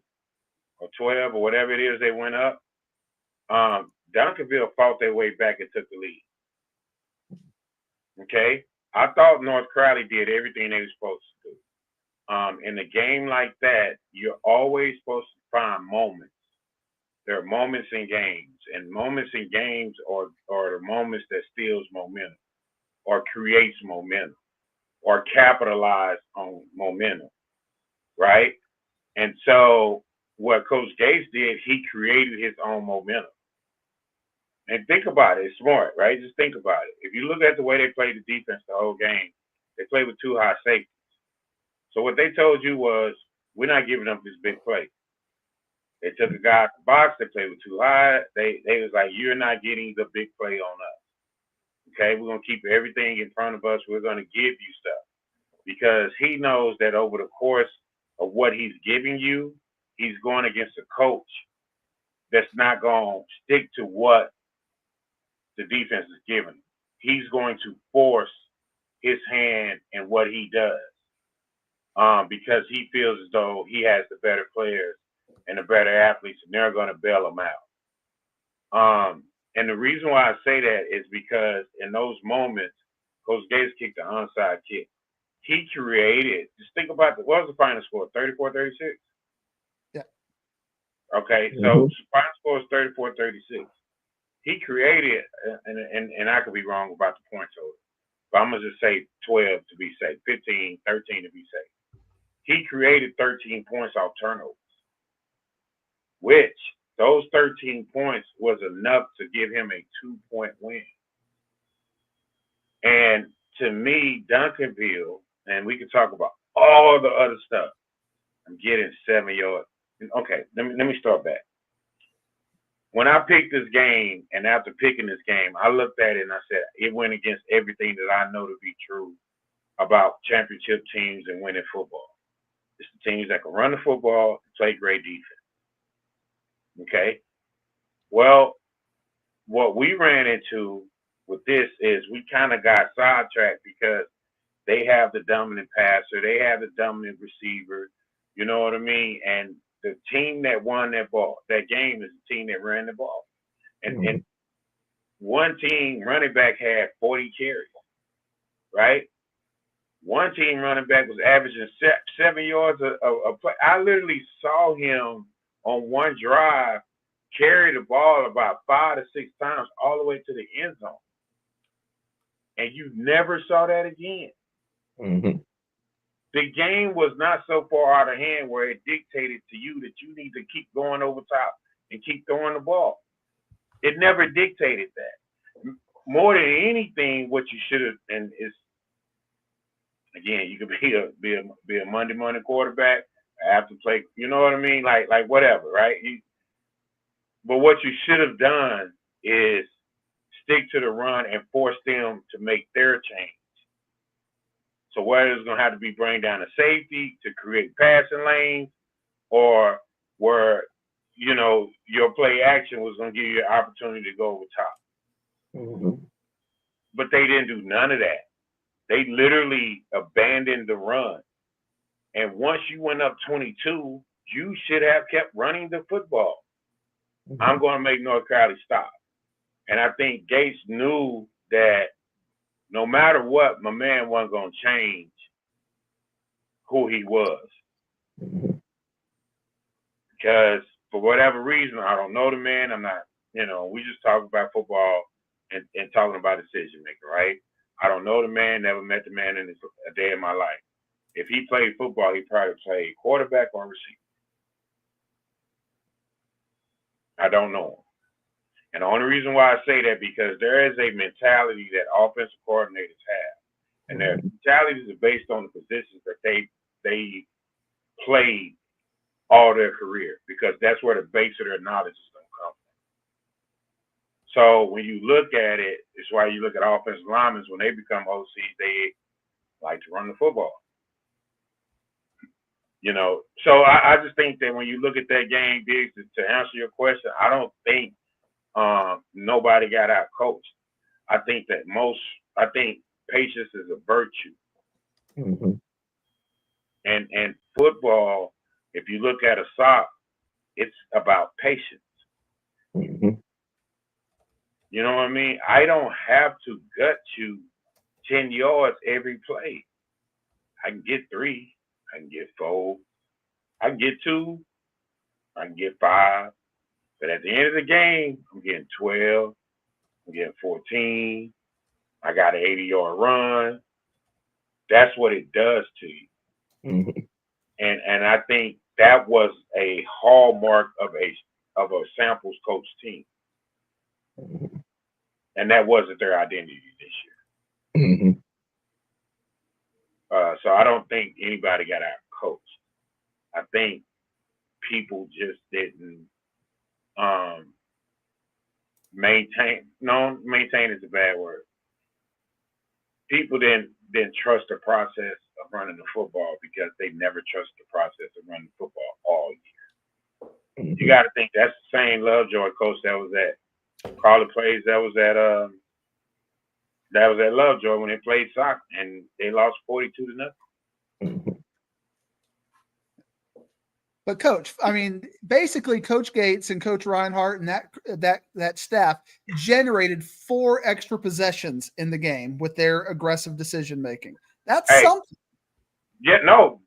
or 12 or whatever it is they went up, Duncanville fought their way back and took the lead. Okay? I thought North Crowley did everything they were supposed to do. In a game like that, you're always supposed to find moments. There are moments in games, and moments in games are the moments that steals momentum or creates momentum. or capitalize on momentum, right? And so what Coach Gates did, he created his own momentum. And think about it, it's smart, right? Just think about it. If you look at the way they played the defense the whole game, they played with 2 high safeties. So what they told you was, we're not giving up this big play. They took a guy out the box, they played with 2 high. They was like, you're not getting the big play on us. Okay, we're gonna keep everything in front of us. We're gonna give you stuff. Because he knows that over the course of what he's giving you, he's going against a coach that's not going to stick to what the defense is giving him. He's going to force his hand in what he does because he feels as though he has the better players and the better athletes, and they're going to bail him out. And the reason why I say that is because in those moments, Coach Gates kicked the onside kick. He created, just think about what was the final score? 34-36? Yeah. Okay, so final score is 34-36. He created, and I could be wrong about the point total, but I'm going to just say 12 to be safe, 15, 13 to be safe. He created 13 points off turnovers, which those 13 points was enough to give him a 2-point win. And to me, Duncanville, and we can talk about all the other stuff. I'm getting 7 yards. Okay, let me start back. When I picked this game, and after picking this game, I looked at it and I said, it went against everything that I know to be true about championship teams and winning football. It's the teams that can run the football and play great defense. Okay? Well, what we ran into with this is we kind of got sidetracked because they have the dominant passer, they have the dominant receiver, you know what I mean? And the team that won that game is the team that ran the ball. And one team running back had 40 carries, right? One team running back was averaging 7 yards a play. I literally saw him on one drive carry the ball about 5 to 6 times all the way to the end zone. And you never saw that again. Mm-hmm. The game was not so far out of hand where it dictated to you that you need to keep going over top and keep throwing the ball. It never dictated that. More than anything, what you should have, and it's, again, you could be a Monday morning quarterback, have to play, you know what I mean? Like whatever, right? But what you should have done is stick to the run and force them to make their change. So whether it's going to have to be bring down a safety to create passing lanes, or where, you know, your play action was going to give you an opportunity to go over top. Mm-hmm. But they didn't do none of that. They literally abandoned the run. And once you went up 22, you should have kept running the football. Mm-hmm. I'm going to make North Crowley stop. And I think Gates knew that no matter what, my man wasn't going to change who he was. Mm-hmm. Because for whatever reason, I don't know the man. I'm not, you know, we just talk about football and talking about decision making, right? I don't know the man, never met the man in a day of my life. If he played football, he probably played quarterback or receiver. I don't know him. And the only reason why I say that, because there is a mentality that offensive coordinators have. And their mentalities are based on the positions that they played all their career, because that's where the base of their knowledge is going to come from. So when you look at it, it's why you look at offensive linemen, when they become OCs, they like to run the football. You know, so I just think that when you look at that game, Diggs, to answer your question, I don't think nobody got out coached. I think patience is a virtue. Mm-hmm. And football, if you look at a sock, it's about patience. Mm-hmm. You know what I mean? I don't have to gut you 10 yards every play. I can get 3. I can get 4. I can get 2. I can get 5. But at the end of the game, I'm getting 12. I'm getting 14. I got an 80-yard run. that's what it does to you. Mhm. And I think that was a hallmark of a samples coach team, Mhm. and that wasn't their identity this Mhm. year. So I don't think anybody got out coached. I think people just didn't maintain. No, maintain is a bad word. People didn't trust the process of running the football because they never trusted the process of running football all year. You Mhm. got to think that's the same Lovejoy coach that was at Carly Plays. That was at Lovejoy when they played soccer and they lost 42-0. Mhm. But coach, I mean, basically, Coach Gates and Coach Reinhardt and that staff generated 4 extra possessions in the game with their aggressive decision making. That's Hey, something. yeah, no,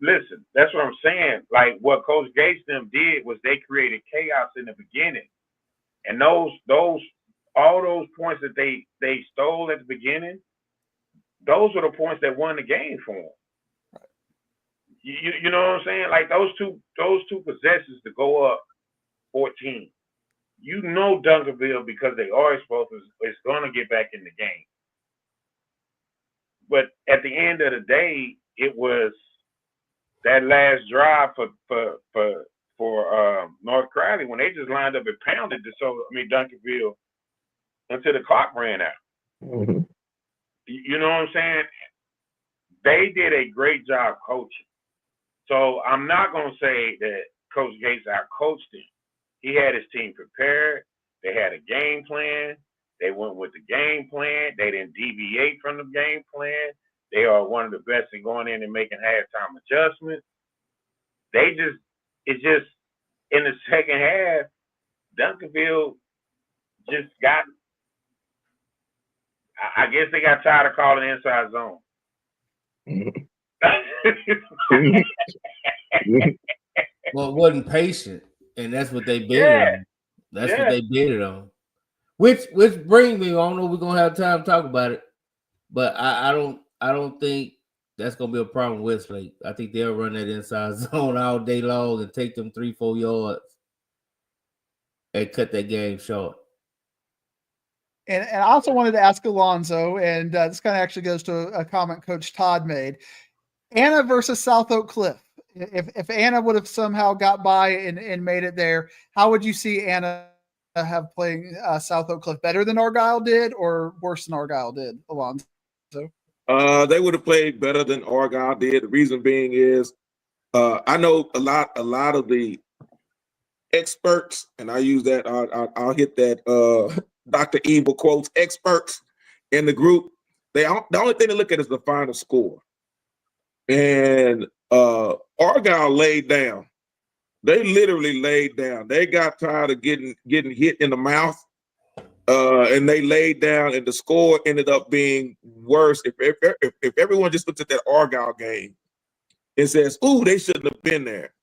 listen, that's what I'm saying. Like what Coach Gates them did was they created chaos in the beginning, and all those points that they stole at the beginning, those were the points that won the game for them. You know what I'm saying? Like those two possessions to go up 14. You know Duncanville, because they are exposed, is going to get back in the game. But at the end of the day, it was that last drive for North Crowley when they just lined up and pounded Duncanville until the clock ran out. Mhm. You know what I'm saying? They did a great job coaching. So I'm not going to say that Coach Gates out-coached him. He had his team prepared. They had a game plan. They went with the game plan. They didn't deviate from the game plan. They are one of the best in going in and making halftime adjustments. It's just in the second half, Duncanville just got, I guess they got tired of calling inside zone. Mhm. Well, it wasn't patient, and that's what they bid it Yeah. on. That's what they bid it on. Which brings me, I don't know if we're gonna have time to talk about it, but I don't think that's gonna be a problem with Westlake. I think they'll run that inside zone all day long and take them 3-4 yards and cut that game short. And I also wanted to ask Alonzo, and this kind of actually goes to a comment Coach Todd made. Anna versus South Oak Cliff. If Anna would have somehow got by and made it there, how would you see Anna have playing South Oak Cliff? Better than Argyle did or worse than Argyle did, Alonzo? They would have played better than Argyle did. The reason being is I know a lot of the experts, and I use that. I'll hit that Dr. Evil quotes experts in the group. The only thing to look at is the final score. And Argyle laid down. They literally laid down. They got tired of getting hit in the mouth, and they laid down. And the score ended up being worse. If everyone just looked at that Argyle game and says, "Ooh, they shouldn't have been there."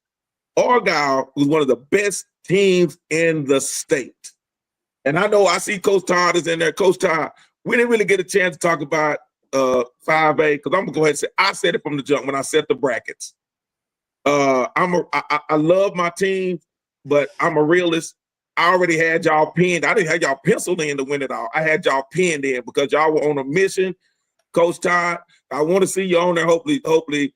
Argyle was one of the best teams in the state. And I know I see Coach Todd is in there. Coach Todd, we didn't really get a chance to talk about 5A, because I'm gonna go ahead and say I said it from the jump when I set the brackets. I love my team, but I'm a realist. I already had y'all pinned. I didn't have y'all penciled in to win it all. I had y'all pinned in because y'all were on a mission. Coach Todd, I want to see you on there. Hopefully,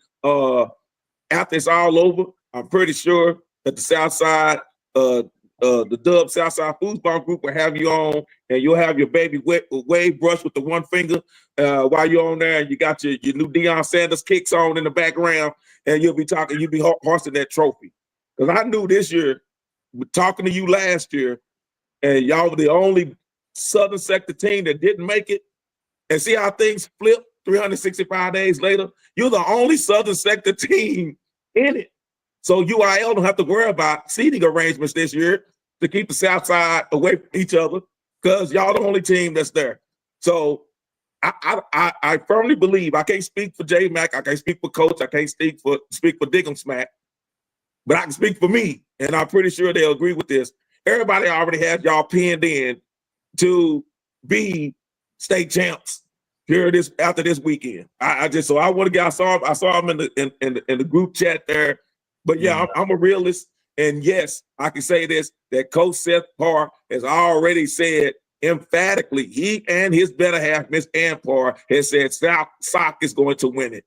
after it's all over, I'm pretty sure that the Southside, the Dub Southside Foosball Group will have you on, and you'll have your baby wave brush with the one finger while you're on there, and you got your new Deion Sanders kicks on in the background, and you'll be hoisting that trophy. Because I knew this year, talking to you last year, and y'all were the only Southern Sector team that didn't make it, and see how things flipped 365 days later. You're the only Southern Sector team in it. So UIL don't have to worry about seating arrangements this year to keep the South Side away from each other, because y'all the only team that's there. So I firmly believe, I can't speak for J Mac, I can't speak for Coach, I can't speak for Diggum Smack, but I can speak for me, and I'm pretty sure they'll agree with this. Everybody already has y'all pinned in to be state champs. here it is after this weekend. I want to get. I saw him in the group chat there. But yeah, I'm a realist, and yes, I can say this: that Coach Seth Parr has already said emphatically, he and his better half, Miss Ampar, has said Sock is going to win it.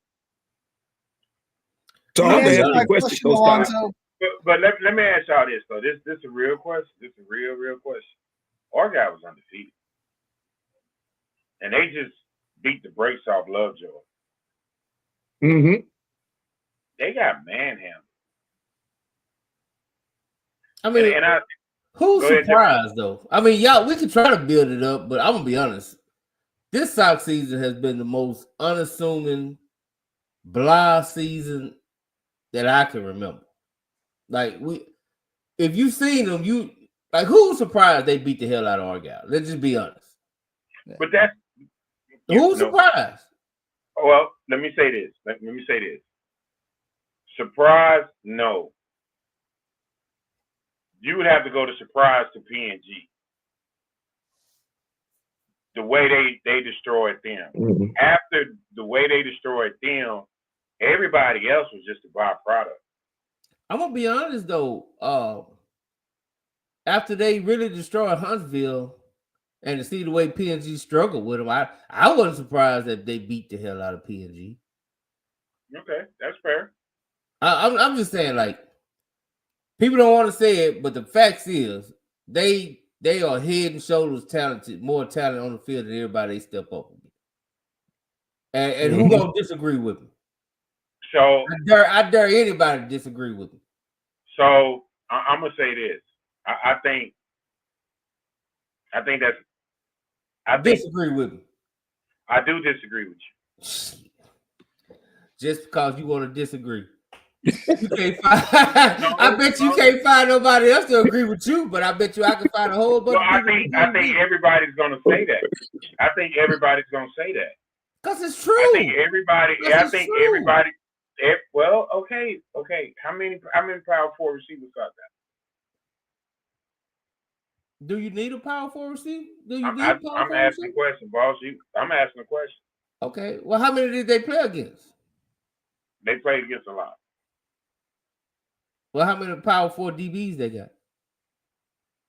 So I'm gonna ask you a question, Coach Alonzo. But let me ask y'all this though. This is a real question. This is a real question. Argyle was undefeated, and they just beat the brakes off Lovejoy. Mm-hmm. They got manhandled. I mean, who's go ahead, surprised though? I mean, y'all, we can try to build it up, but I'm gonna be honest. This Sox season has been the most unassuming, blah season that I can remember. Like if you've seen them, who's surprised they beat the hell out of Argyle? Let's just be honest. But that's who's surprised? Well, let me say this. Surprise, no. You would have to go to surprise to PNG. The way they destroyed them. Mm-hmm. After the way they destroyed them, everybody else was just a byproduct. I'm gonna be honest though. After they really destroyed Huntsville, and to see the way PNG struggled with them, I wasn't surprised that they beat the hell out of PNG. Okay, that's fair. I'm just saying, like, people don't want to say it, but the facts is they are head and shoulders talented, more talent on the field than everybody they step up with. And who gonna disagree with me? So I dare anybody to disagree with me. So I'm gonna say this. I think disagree with me. I do disagree with you. Just because you want to disagree. You can't find, I bet you can't find nobody else to agree with you, but I bet you I can find a whole bunch of people. I think everybody's gonna say that. I think everybody's gonna say that. Because it's true. I think everybody. Well, okay. How many power forward receivers got that? Do you need a power forward receiver? I'm asking a question, boss. I'm asking a question. Okay. Well, how many did they play against? They played against a lot. Well, how many power forward DBs they got?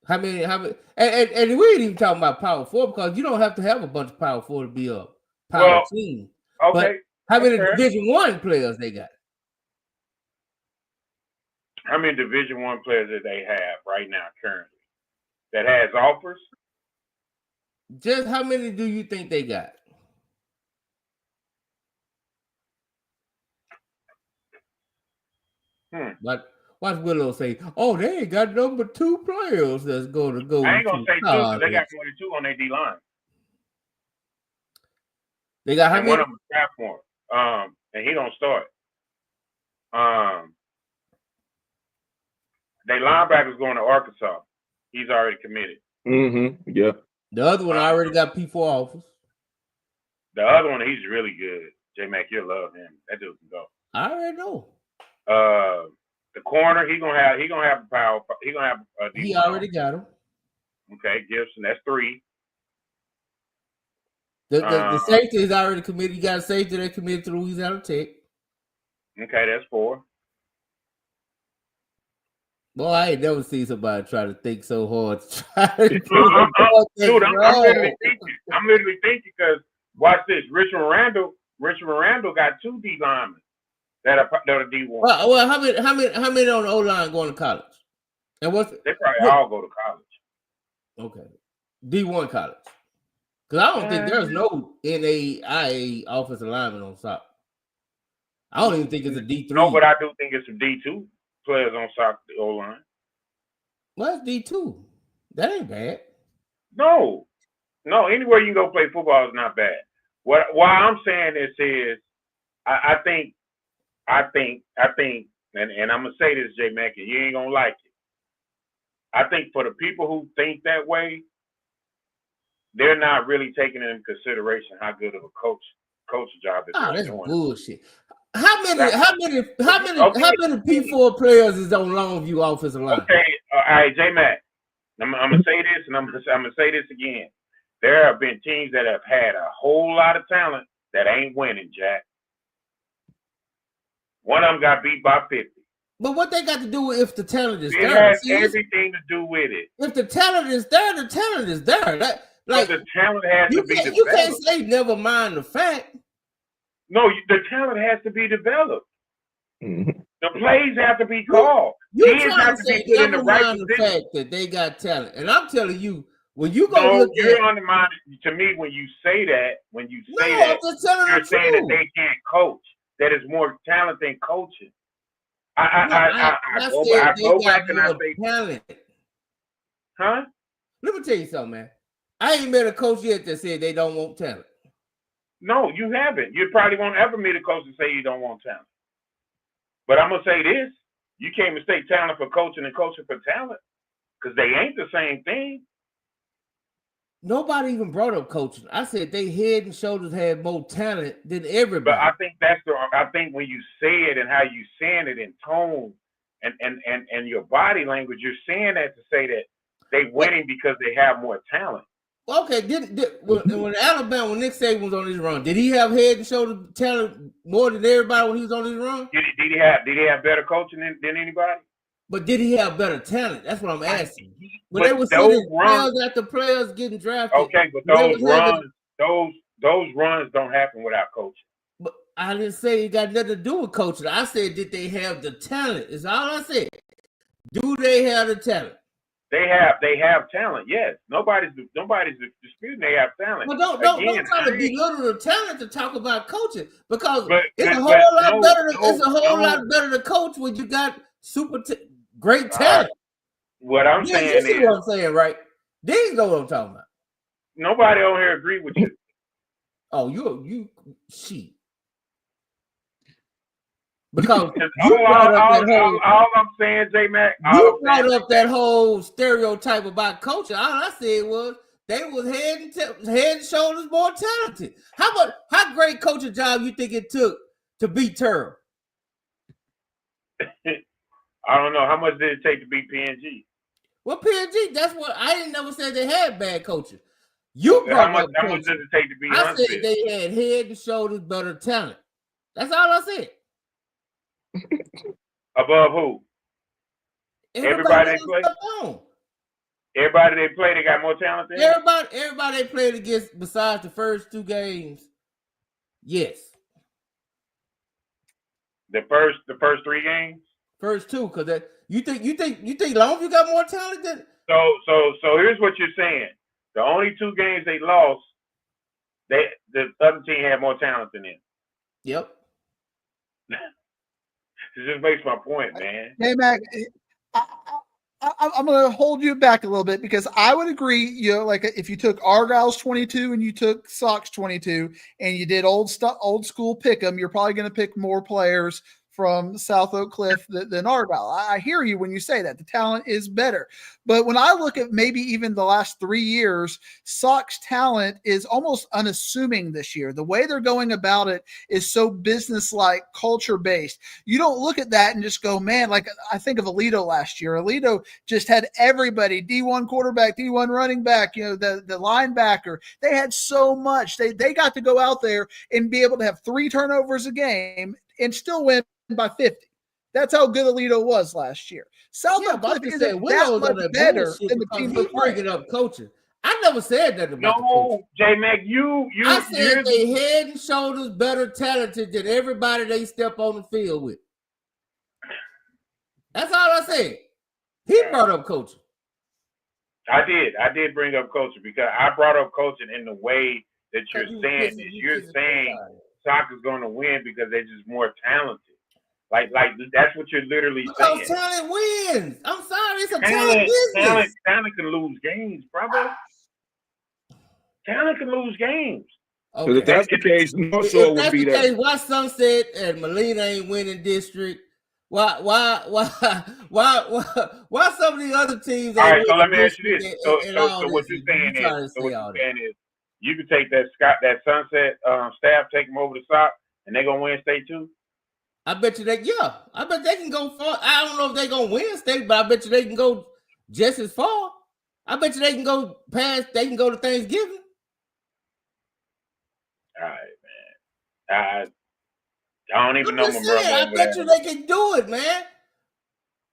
How many? And we ain't even talking about power forward because you don't have to have a bunch of power forward to be a power team. Okay. But how many Division I players they got? How many Division I players that they have right now currently that has offers? Just how many do you think they got? But watch Willow say, "Oh, they ain't got number 2 players that's going to go." I ain't gonna say 2 because they got more than 2 on their D line. They got how many? One of them is sophomore. And he don't start. They linebacker's going to Arkansas. He's already committed. Mm-hmm. Yeah. The other one already got P4 offers. The other one, he's really good. J-Mac, you'll love him. That dude can go. I already know. The corner, he gonna have power. He gonna have a he already got him. Okay, Gibson, that's 3. The safety is already committed. You got a safety that committed to Louisiana Tech. Okay, that's 4. Boy, I ain't never seen somebody try to think so hard. Dude, I'm literally thinking because watch this. Richard Randall got 2 D linemen that are D1. Well, how many on the O-line going to college? And they probably all go to college. Okay, D1 college. Because I don't think there's no NAIA offensive lineman on SOC. I don't even think it's a D3. No, but I do think it's some D2 players on SOC O-line. Well, it's D2. That ain't bad. No. Anywhere you can go play football is not bad. Why I'm saying this is, I think, and I'm gonna say this, J Mac, and you ain't gonna like it. I think for the people who think that way, they're not really taking into consideration how good of a coach job that they're doing. Bullshit. How many P4 players is on Longview offensive line? Okay, all right, J Mac. I'm gonna say this, and I'm gonna say this again. There have been teams that have had a whole lot of talent that ain't winning, Jack. One of them got beat by 50. But what they got to do with if the talent is It there? has everything to do with it. If the talent is there, the talent is there. But the talent has to be developed. You can't say never mind the fact. No, the talent has to be developed. Mhm. The plays have to be called. You Kids trying have to to say be put in the never right mind the position. fact that they got talent, and I'm telling you, when you go No, look you're at, undermining. To me, when you say that, I'm that, just telling you're the saying that truth. they can't coach. That is more talent than coaching. No, I go back and I say, talent. huh? Let me tell you something, man. I ain't met a coach yet that said they don't want talent. No, you haven't. You probably won't ever meet a coach and say you don't want talent. But I'm gonna say this: you can't mistake talent for coaching and coaching for talent, because they ain't the same thing. Nobody even brought up coaching. I said they head and shoulders had more talent than everybody. But I think I think when you say it and how you saying it in tone and your body language, you're saying that to say that they winning because they have more talent. Okay, when Alabama, when Nick Saban was on his run, did he have head and shoulder talent more than everybody when he was on his run? Did he have better coaching than anybody? But did he have better talent? That's what I'm asking. When But they were those sitting runs- players after players getting drafted. Okay, but they those was having- runs, those runs don't happen without coaching. But I didn't say it got nothing to do with coaching. I said, did they have the talent? Is all I said. Do they have the talent? They have talent. Yes, nobody's disputing they have talent. But don't try to belittle the talent to talk about coaching, because it's a whole lot better to coach when you got great talent. What I'm You saying see is, what I'm saying, right? These know what I'm talking about. nobody on here agree with you. Oh, you she. Because all I'm saying, J Mac, you brought up that whole stereotype about coaching. All I said was they was head and shoulders more talented. How great coaching job you think it took to beat Terrell? I don't know. How much did it take to beat PNG? Well, PNG, that's what I didn't never say they had bad coaching. You brought How up much coaching. does it take to beat I Huntsville? said they had head and shoulders better talent. That's all I said. Above who? Everybody they play? Everybody they play, they got more talent than Everybody they played against besides the first two games. Yes. The first three games? First two, because you think Longview got more talent than. So here's what you're saying. The only two games they lost, the other team had more talent than them. Yep. It just makes my point, man. Hey, Mac, I'm going to hold you back a little bit, because I would agree. Like if you took Argyle's 22 and you took Sox 22 and you did old school pick 'em, you're probably going to pick more players from South Oak Cliff than Argyle. I hear you when you say that. The talent is better. But when I look at maybe even the last 3 years, Sox talent is almost unassuming this year. The way they're going about it is so business-like, culture-based. You don't look at that and just go, man, like I think of Alito last year. Alito just had everybody, D1 quarterback, D1 running back, the linebacker. They had so much. They got to go out there and be able to have 3 turnovers a game and still win by 50. That's how good Alito was last year. South Oak Cliff isn't that much better than the team we're bringing up coaching. I never said that about the coaching. J-Mac, I said they head and shoulders better talented than everybody they step on the field with. That's all I said. He brought up coaching. I did bring up coaching, because I brought up coaching in the way that you're saying this. You're saying Sox is going to win because they're just more talented. Like that's what you're literally saying. Talent wins. I'm sorry, it's a talent business. Talent can lose games, brother. Talent can lose games. Okay. If that's the case, no sure would be there. Why Sunset and Molina ain't winning district? Why some of the other teams? All right, so let me ask you this. So what you're saying is, you can take that Sunset staff, take them over to Sox, and they're gonna win state too. I bet you they can go far. I don't know if they're gonna win state, but I bet you they can go just as far. I bet you they can go past. They can go to Thanksgiving. I don't even know my brother I over bet there. you they can do it, man.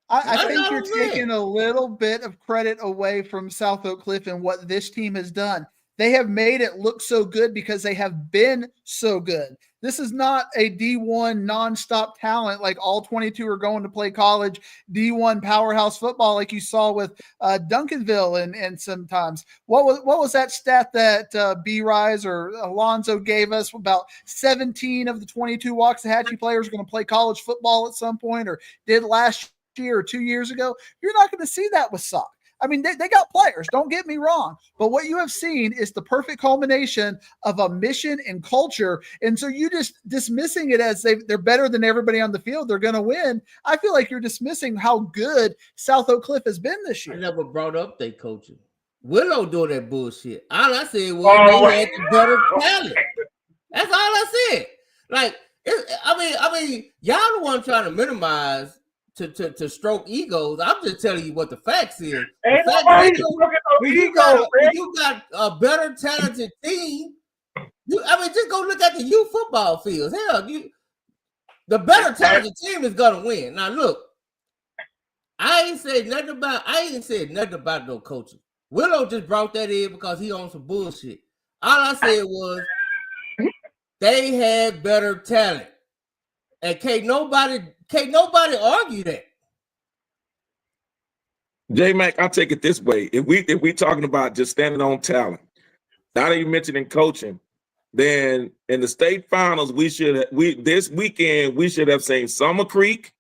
I think you're That's what I'm taking a little bit of credit away from South Oak Cliff and what this team has done. They have made it look so good because they have been so good. This is not a D1 nonstop talent like all 22 are going to play college D1 powerhouse football like you saw with Duncanville and sometimes. What was that stat that B-Rise or Alonzo gave us? About 17 of the 22 Waxahachie players are going to play college football at some point or did last year or 2 years ago. You're not going to see that with Sauk. I mean, they got players, don't get me wrong. But what you have seen is the perfect culmination of a mission and culture. And so you just dismissing it as they're better than everybody on the field, they're going to win. I feel like you're dismissing how good South Oak Cliff has been this year. I never brought up their coaching. Willow doing that bullshit. All I said was they had the better talent. That's all I said. Like, I mean, y'all the one trying to minimize to stroke egos. I'm just telling you what the facts is. Ain't The fact nobody is, stroking no when you ego, got a better talented team, just go look at the youth football fields. Hell, the better talented team is gonna win. Now look, I ain't said nothing about no coaching. Willow just brought that in because he on some bullshit. All I said was they had better talent. And can't nobody argue that. J-Mac, I'll take it this way. If we talking about just standing on talent, not even mentioning coaching, then in the state finals, this weekend we should have seen Summer Creek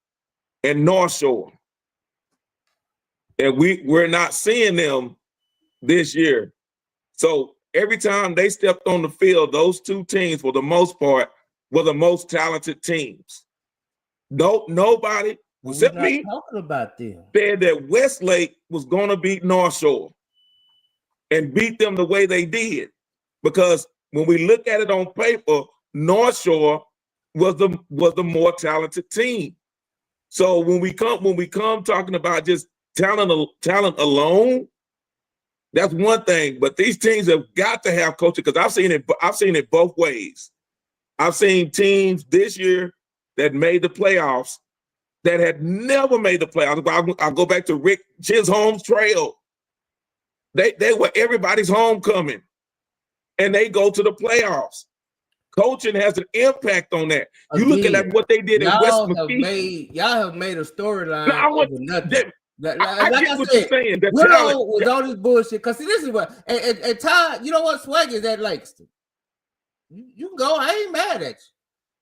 and North Shore. And we're not seeing them this year. So every time they stepped on the field, those two teams, for the most part, were the most talented teams. Nobody, except me, talking about them, said that Westlake was going to beat North Shore and beat them the way they did. Because when we look at it on paper, North Shore was the more talented team. So when we come talking about just talent alone, that's one thing. But these teams have got to have coaching, because I've seen it both ways. I've seen teams this year that made the playoffs that had never made the playoffs. I'll go back to Rick Chisholm's Trail. They were everybody's homecoming, and they go to the playoffs. Coaching has an impact on that. You look at what they did in West McKee. Y'all have made a storyline over nothing. I get what you're saying. Willow was all this bullshit. Because this is what, and Todd, you know what, Swag is at Langston. You can go. I ain't mad at you.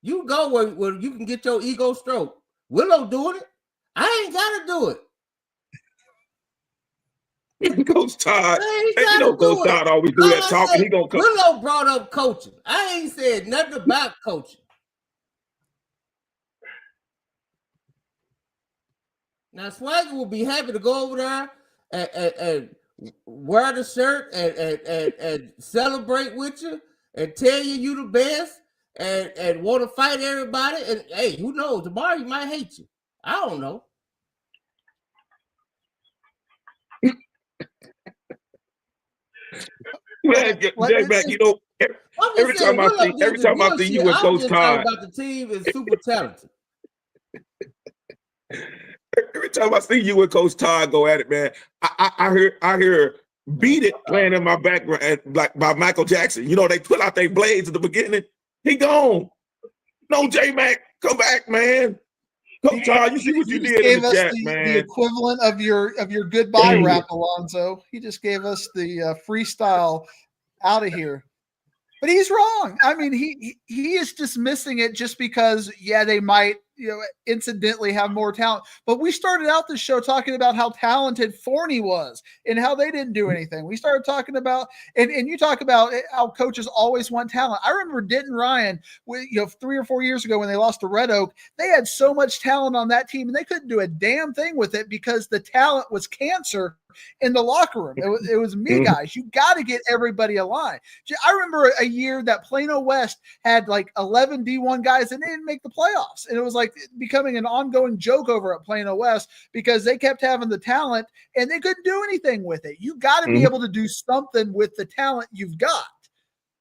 You go where you can get your ego stroked. Willow doing it. I ain't got to do it. Coach Todd, Coach Todd always do that talking. He gonna come. Willow brought up coaching. I ain't said nothing about coaching. Now Swagger will be happy to go over there and wear the shirt and celebrate with you and tell you the best and want to fight everybody. And hey, who knows? Tomorrow he might hate you. I don't know. Man, J-Mac, you know, every time I see you with Coach Todd, about the team is super talented. Every time I see you and Coach Todd go at it, man, I hear "Beat It" playing in my background, like by Michael Jackson. You know, they put out their blades at the beginning. He gone. No, J-Mac, come back, man. Coach Todd, you see what you did in the chat, man. The equivalent of your goodbye rap, Alonzo. He just gave us the freestyle out of here. But he's wrong. I mean, he is dismissing it just because, they might, incidentally have more talent. But we started out the show talking about how talented Forney was and how they didn't do anything. We started talking about, and you talk about how coaches always want talent. I remember Denton Ryan, 3 or 4 years ago when they lost to Red Oak, they had so much talent on that team and they couldn't do a damn thing with it because the talent was cancer in the locker room. It was me, guys. You got to get everybody aligned. I remember a year that Plano West had like 11 D1 guys and they didn't make the playoffs. And it was like becoming an ongoing joke over at Plano West because they kept having the talent and they couldn't do anything with it. You got to be able to do something with the talent you've got.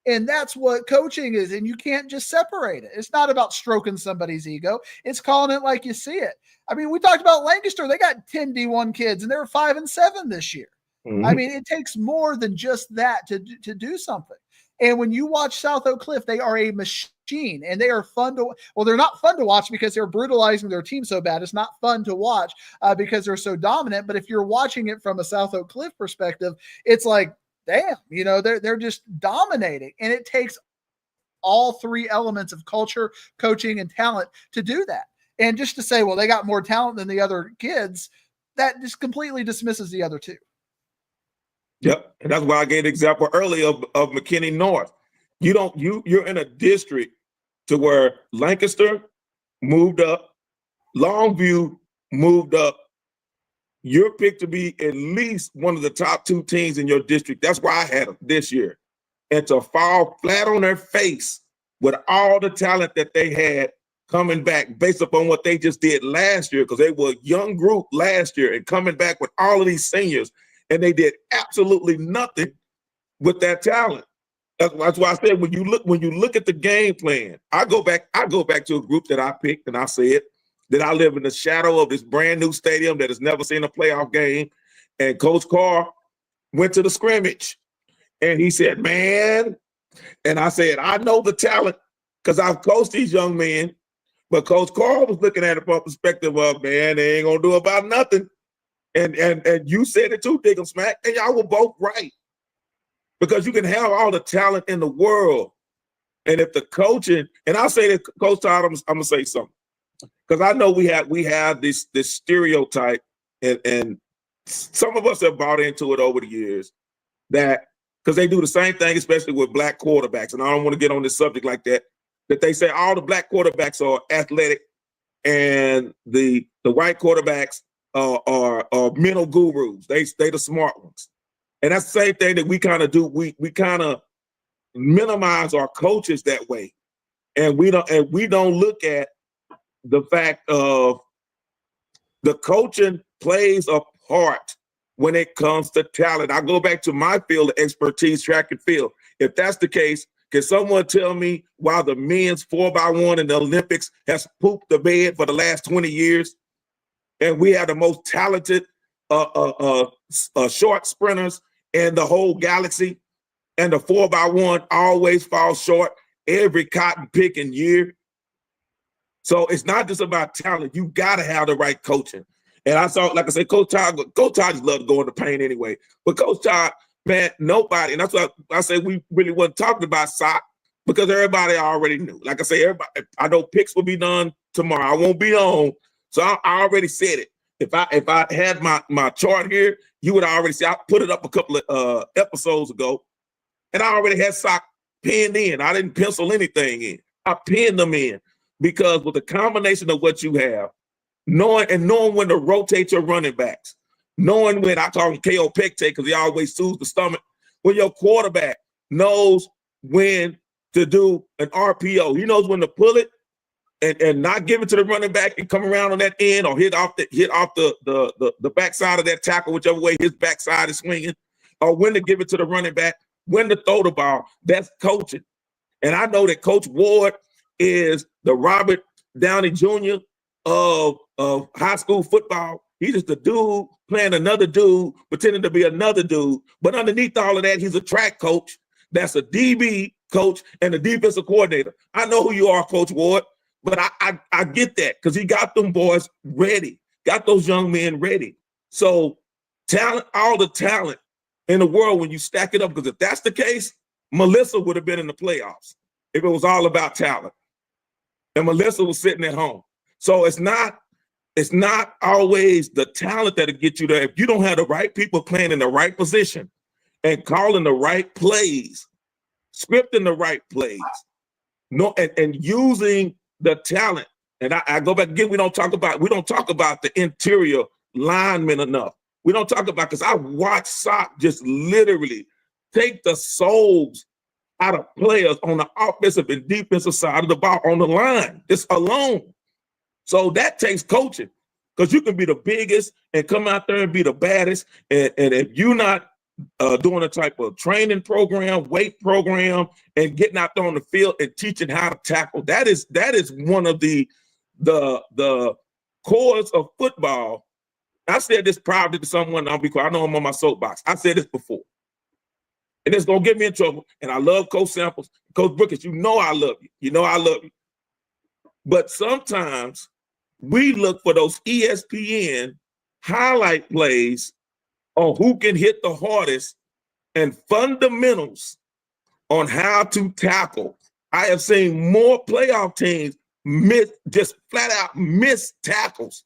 And that's what coaching is. And you can't just separate it. It's not about stroking somebody's ego. It's calling it like you see it. I mean, we talked about Lancaster. They got 10 D1 kids and they're 5-7 this year. Mhm. I mean, it takes more than just that to do something. And when you watch South Oak Cliff, they are a machine and they are fun to, well, they're not fun to watch because they're brutalizing their team so bad. It's not fun to watch because they're so dominant. But if you're watching it from a South Oak Cliff perspective, it's like, damn, you know, they're just dominating. And it takes all three elements of culture, coaching, and talent to do that. And just to say, well, they got more talent than the other kids, that just completely dismisses the other two. Yep, and that's why I gave the example earlier of McKinney North. You're in a district to where Lancaster moved up, Longview moved up. You're picked to be at least one of the top two teams in your district. That's why I had them this year. And to fall flat on their face with all the talent that they had coming back based upon what they just did last year, because they were a young group last year and coming back with all of these seniors, and they did absolutely nothing with that talent. That's why I said when you look at the game plan, I go back to a group that I picked, and I said that I live in the shadow of this brand new stadium that has never seen a playoff game. And Coach Carr went to the scrimmage and he said, man, and I said, I know the talent because I've coached these young men, but Coach Carr was looking at it from a perspective of, man, they ain't gonna do about nothing. And you said it too, Diggum Smack, and y'all were both right. Because you can have all the talent in the world. And if the coaching, and I'll say that, Coach Todd, I'm gonna say something. Because I know we have this stereotype, and some of us have bought into it over the years, that because they do the same thing, especially with black quarterbacks, and I don't want to get on this subject like that, that they say all the black quarterbacks are athletic and the white quarterbacks are mental gurus. They the smart ones. And that's the same thing that we kind of do. We kind of minimize our coaches that way. And we don't look at the fact of the coaching plays a part when it comes to talent. I go back to my field of expertise, track and field. If that's the case, can someone tell me why the men's 4x1 in the Olympics has pooped the bed for the last 20 years? And we have the most talented short sprinters in the whole galaxy, and the 4x1 always falls short every cotton picking year. So it's not just about talent. You got to have the right coaching. And I saw, like I said, Coach Todd just loved to go in the paint anyway. But Coach Todd, man, nobody, and that's why I said we really wasn't talking about SOC because everybody already knew. Like I say, everybody, I know picks will be done tomorrow. I won't be on. So I already said it. If I had my chart here, you would already see. I put it up a couple of episodes ago, and I already had SOC pinned in. I didn't pencil anything in. I pinned them in because with the combination of what you have, knowing when to rotate your running backs, knowing when I call him KO Pectate because he always soothes the stomach, when your quarterback knows when to do an RPO, he knows when to pull it and not give it to the running back and come around on that end or hit off the backside of that tackle, whichever way his backside is swinging, or when to give it to the running back, when to throw the ball. That's coaching. And I know that Coach Ward is the Robert Downey Jr. of high school football. He's just a dude playing another dude, pretending to be another dude. But underneath all of that, he's a track coach. That's a DB coach and a defensive coordinator. I know who you are, Coach Ward. But I get that because he got them boys ready, got those young men ready. So talent, all the talent in the world when you stack it up, because if that's the case, Melissa would have been in the playoffs if it was all about talent. And Melissa was sitting at home. So it's not always the talent that'll get you there. If you don't have the right people playing in the right position and calling the right plays, scripting the right plays, and using the talent. And I go back again, we don't talk about the interior linemen enough. We don't talk about, because I watched SOC just literally take the souls out of players on the offensive and defensive side of the ball on the line, just alone. So that takes coaching, because you can be the biggest and come out there and be the baddest. And if you're not doing a type of training program, weight program, and getting out there on the field and teaching how to tackle. That is one of the cores of football. I said this proudly to someone. I know I'm on my soapbox. I said this before, and it's gonna get me in trouble. And I love Coach Samples, Coach Brookins. You know I love you. You know I love you. But sometimes we look for those ESPN highlight plays on who can hit the hardest and fundamentals on how to tackle. I have seen more playoff teams just flat out miss tackles.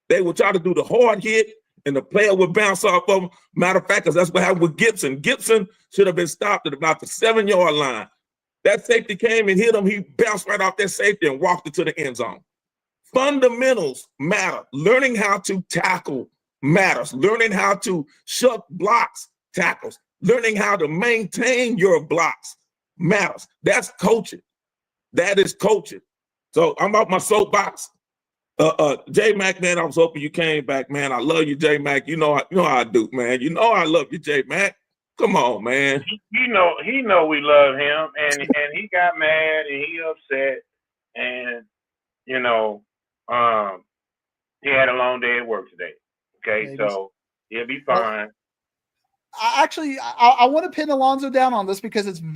They would try to do the hard hit and the player would bounce off of them. Matter of fact, because that's what happened with Gibson. Gibson should have been stopped at about the 7-yard line. That safety came and hit him. He bounced right off that safety and walked into the end zone. Fundamentals matter. Learning how to tackle matters. Learning how to shut blocks tackles. Learning how to maintain your blocks matters. That's coaching. That is coaching. So I'm off my soapbox. J Mac, man, I was hoping you came back, man. I love you, J Mac. You know how I do, man. You know I love you, J Mac. Come on, man. He know we love him, and he got mad and he upset, and you know, he had a long day at work today. Okay, so he'll be fine. I want to pin Alonzo down on this because I'm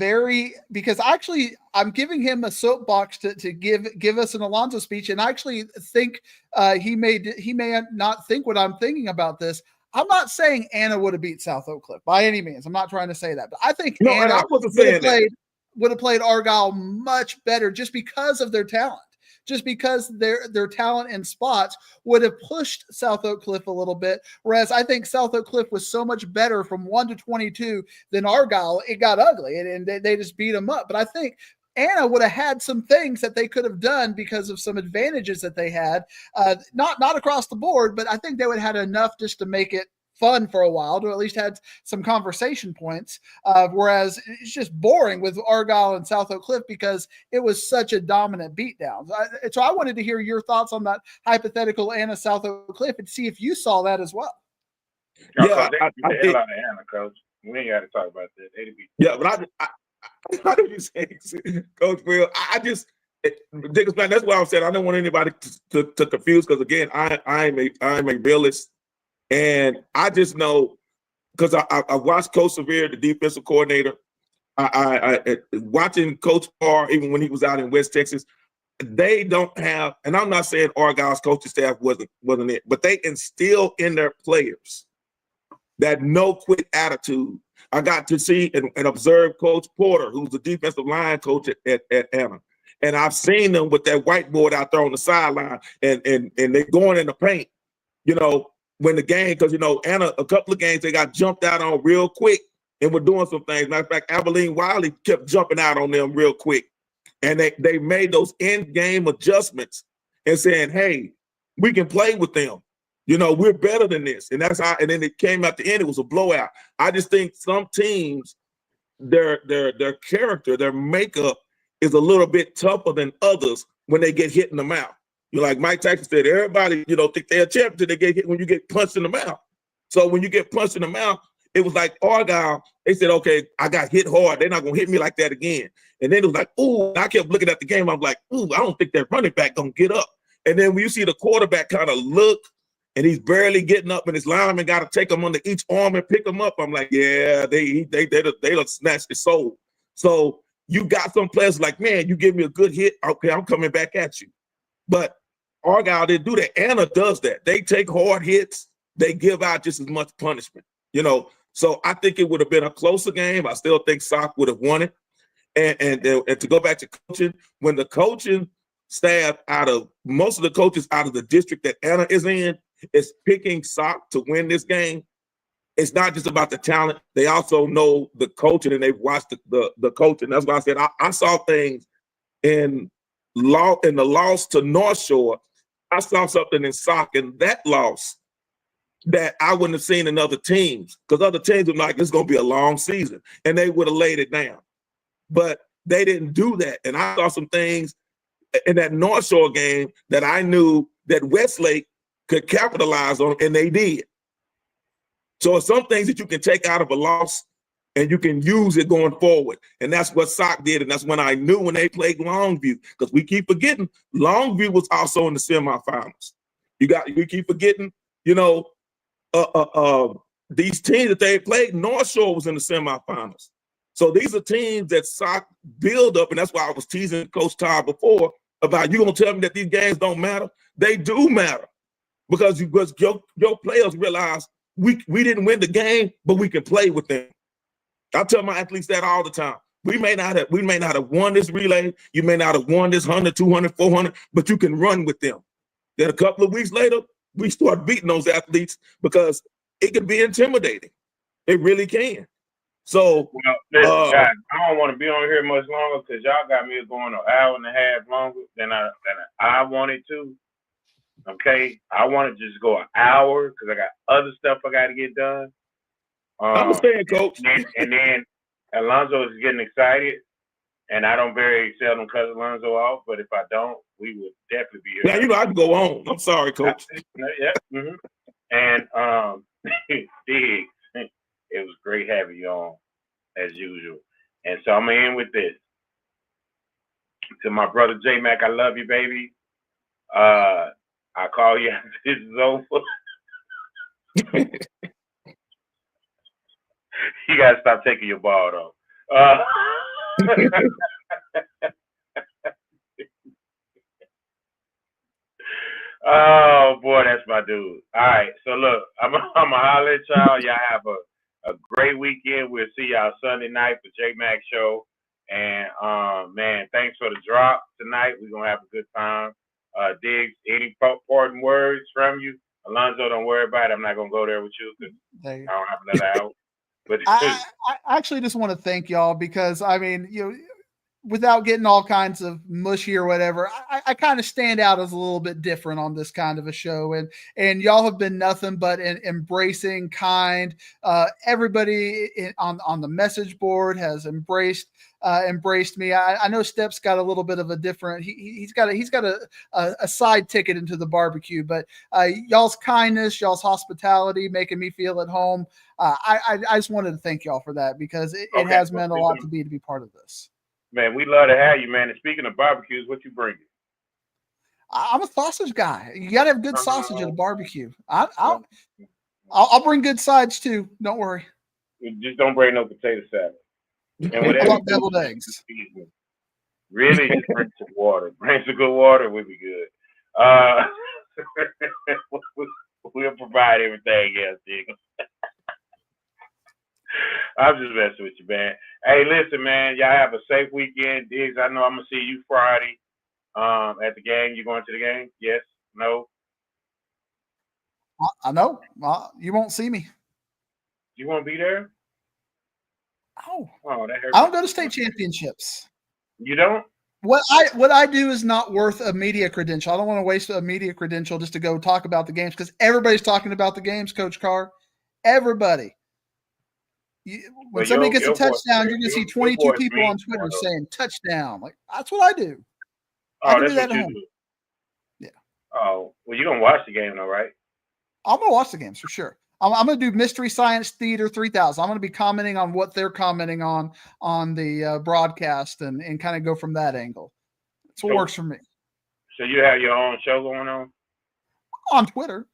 giving him a soapbox to give us an Alonzo speech, and I actually think he may not think what I'm thinking about this. I'm not saying Anna would have beat South Oak Cliff by any means. I'm not trying to say that, but I think Anna would have played Argyle much better just because of their talent. Just because their talent in spots would have pushed South Oak Cliff a little bit, whereas I think South Oak Cliff was so much better from 1 to 22 than Argyle. It got ugly, and they just beat them up. But I think Anna would have had some things that they could have done because of some advantages that they had, not across the board, but I think they would have had enough just to make it fun for a while, to at least had some conversation points, whereas it's just boring with Argyle and South Oak Cliff because it was such a dominant beatdown. So I wanted to hear your thoughts on that hypothetical Anna South Oak Cliff and see if you saw that as well. Yeah, I think Anna, Coach. We ain't got to talk about that. Yeah, but how do you say, Coach Will? That's why I said I don't want anybody to confuse, because again, I'm a realist. And I just know, because I watched Coach Severe, the defensive coordinator, I watching Coach Parr, even when he was out in West Texas, they don't have, and I'm not saying Argyle's coaching staff wasn't it, but they instill in their players that no-quit attitude. I got to see and observe Coach Porter, who's the defensive line coach at Anna. And I've seen them with that whiteboard out there on the sideline, and they're going in the paint, you know, when the game, because, you know, Anna, a couple of games, they got jumped out on real quick and were doing some things. Matter of fact, Abilene Wiley kept jumping out on them real quick. And they made those in-game adjustments and saying, hey, we can play with them. You know, we're better than this. And that's how, and then it came out the end, it was a blowout. I just think some teams, their character, their makeup is a little bit tougher than others when they get hit in the mouth. You like Mike Tyson said, everybody, you know, think they're a champion till they get hit when you get punched in the mouth. So when you get punched in the mouth, it was like Argyle, they said, okay, I got hit hard. They're not going to hit me like that again. And then it was like, ooh, I kept looking at the game. I'm like, ooh, I don't think that running back going to get up. And then when you see the quarterback kind of look and he's barely getting up and his lineman got to take him under each arm and pick him up, I'm like, yeah, they snatched his soul. So you got some players like, man, you give me a good hit. Okay, I'm coming back at you. But Argyle didn't do that. Anna does that. They take hard hits. They give out just as much punishment, you know. So I think it would have been a closer game. I still think Sock would have won it. And to go back to coaching, when the coaching staff most of the coaches out of the district that Anna is in is picking Sock to win this game, it's not just about the talent. They also know the coaching and they've watched the coaching. That's why I said I saw things in the loss to North Shore. I saw something in Sock in that loss that I wouldn't have seen in other teams, because other teams were like, it's going to be a long season, and they would have laid it down. But they didn't do that. And I saw some things in that North Shore game that I knew that Westlake could capitalize on, and they did. So it's some things that you can take out of a loss and you can use it going forward. And that's what Sock did. And that's when I knew when they played Longview, because we keep forgetting Longview was also in the semifinals. You keep forgetting, you know, these teams that they played, North Shore was in the semifinals. So these are teams that Sock build up. And that's why I was teasing Coach Todd before about, you gonna tell me that these games don't matter? They do matter, because your players realize we didn't win the game, but we can play with them. I tell my athletes that all the time. We may not have won this relay. You may not have won this 100, 200, 400, but you can run with them. Then a couple of weeks later, we start beating those athletes because it can be intimidating. It really can. So, well, listen, guys, I don't want to be on here much longer because y'all got me going an hour and a half longer than I wanted to. Okay, I want to just go an hour because I got other stuff I got to get done. I understand, Coach. And then Alonzo is getting excited, and I don't very seldom cut Alonzo off. But if I don't, we would definitely be here. Now, you know, I can go on. I'm sorry, Coach. Yeah. Mm-hmm. And Diggs, it was great having you on as usual. And so I'm gonna end with this. To my brother J Mac, I love you, baby. I'll call you after this is over. You gotta stop taking your ball though. Oh boy, that's my dude. All right, so look, I'm gonna holler at y'all. Y'all have a great weekend. We'll see y'all Sunday night for J Mac show. And man, thanks for the drop tonight. We're gonna have a good time. Diggs, any important words from you? Alonzo, don't worry about it. I'm not gonna go there with you because I don't have another out. But I actually just want to thank y'all because, I mean, you know, without getting all kinds of mushy or whatever, I kind of stand out as a little bit different on this kind of a show. And y'all have been nothing but embracing, kind. Everybody on the message board has embraced me. I know Step's got a little bit of a different, he's got a side ticket into the barbecue, but y'all's kindness, y'all's hospitality, making me feel at home. I just wanted to thank y'all for that because it has meant a lot to be part of this. Man, we love to have you, man. And speaking of barbecues, what you bringing? I'm a sausage guy. You got to have good sausage at a barbecue. I'll bring good sides too. Don't worry. Just don't bring no potato salad. And whatever. I love deviled eggs. Really, just bring some water. Bring some good water, we'll be good. We'll provide everything else, Diggs. I'm just messing with you, man. Hey, listen, man. Y'all have a safe weekend. Diggs, I know I'm going to see you Friday at the game. You going to the game? Yes? No? I know. You won't see me. You want to be there? Oh, that hurts. I don't go to state championships. You don't? What I do is not worth a media credential. I don't want to waste a media credential just to go talk about the games because everybody's talking about the games, Coach Carr. Everybody. When somebody gets a touchdown, you're going to see 22 people on Twitter saying touchdown. Like, that's what I do. I can do that at home. Yeah. Oh, well, you're going to watch the game, though, right? I'm going to watch the games for sure. I'm going to do Mystery Science Theater 3000. I'm going to be commenting on what they're commenting on the broadcast and kind of go from that angle. That's what works for me. So you have your own show going on? On Twitter.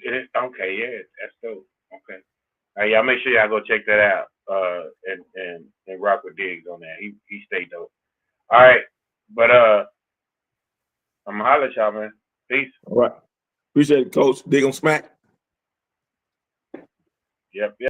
Okay, yeah, that's dope. Okay. Y'all make sure y'all go check that out and rock with Diggs on that. He stay dope. All right, but I'm gonna holler at y'all, man. Peace. All right, appreciate it, Coach. Dig on smack. Yep.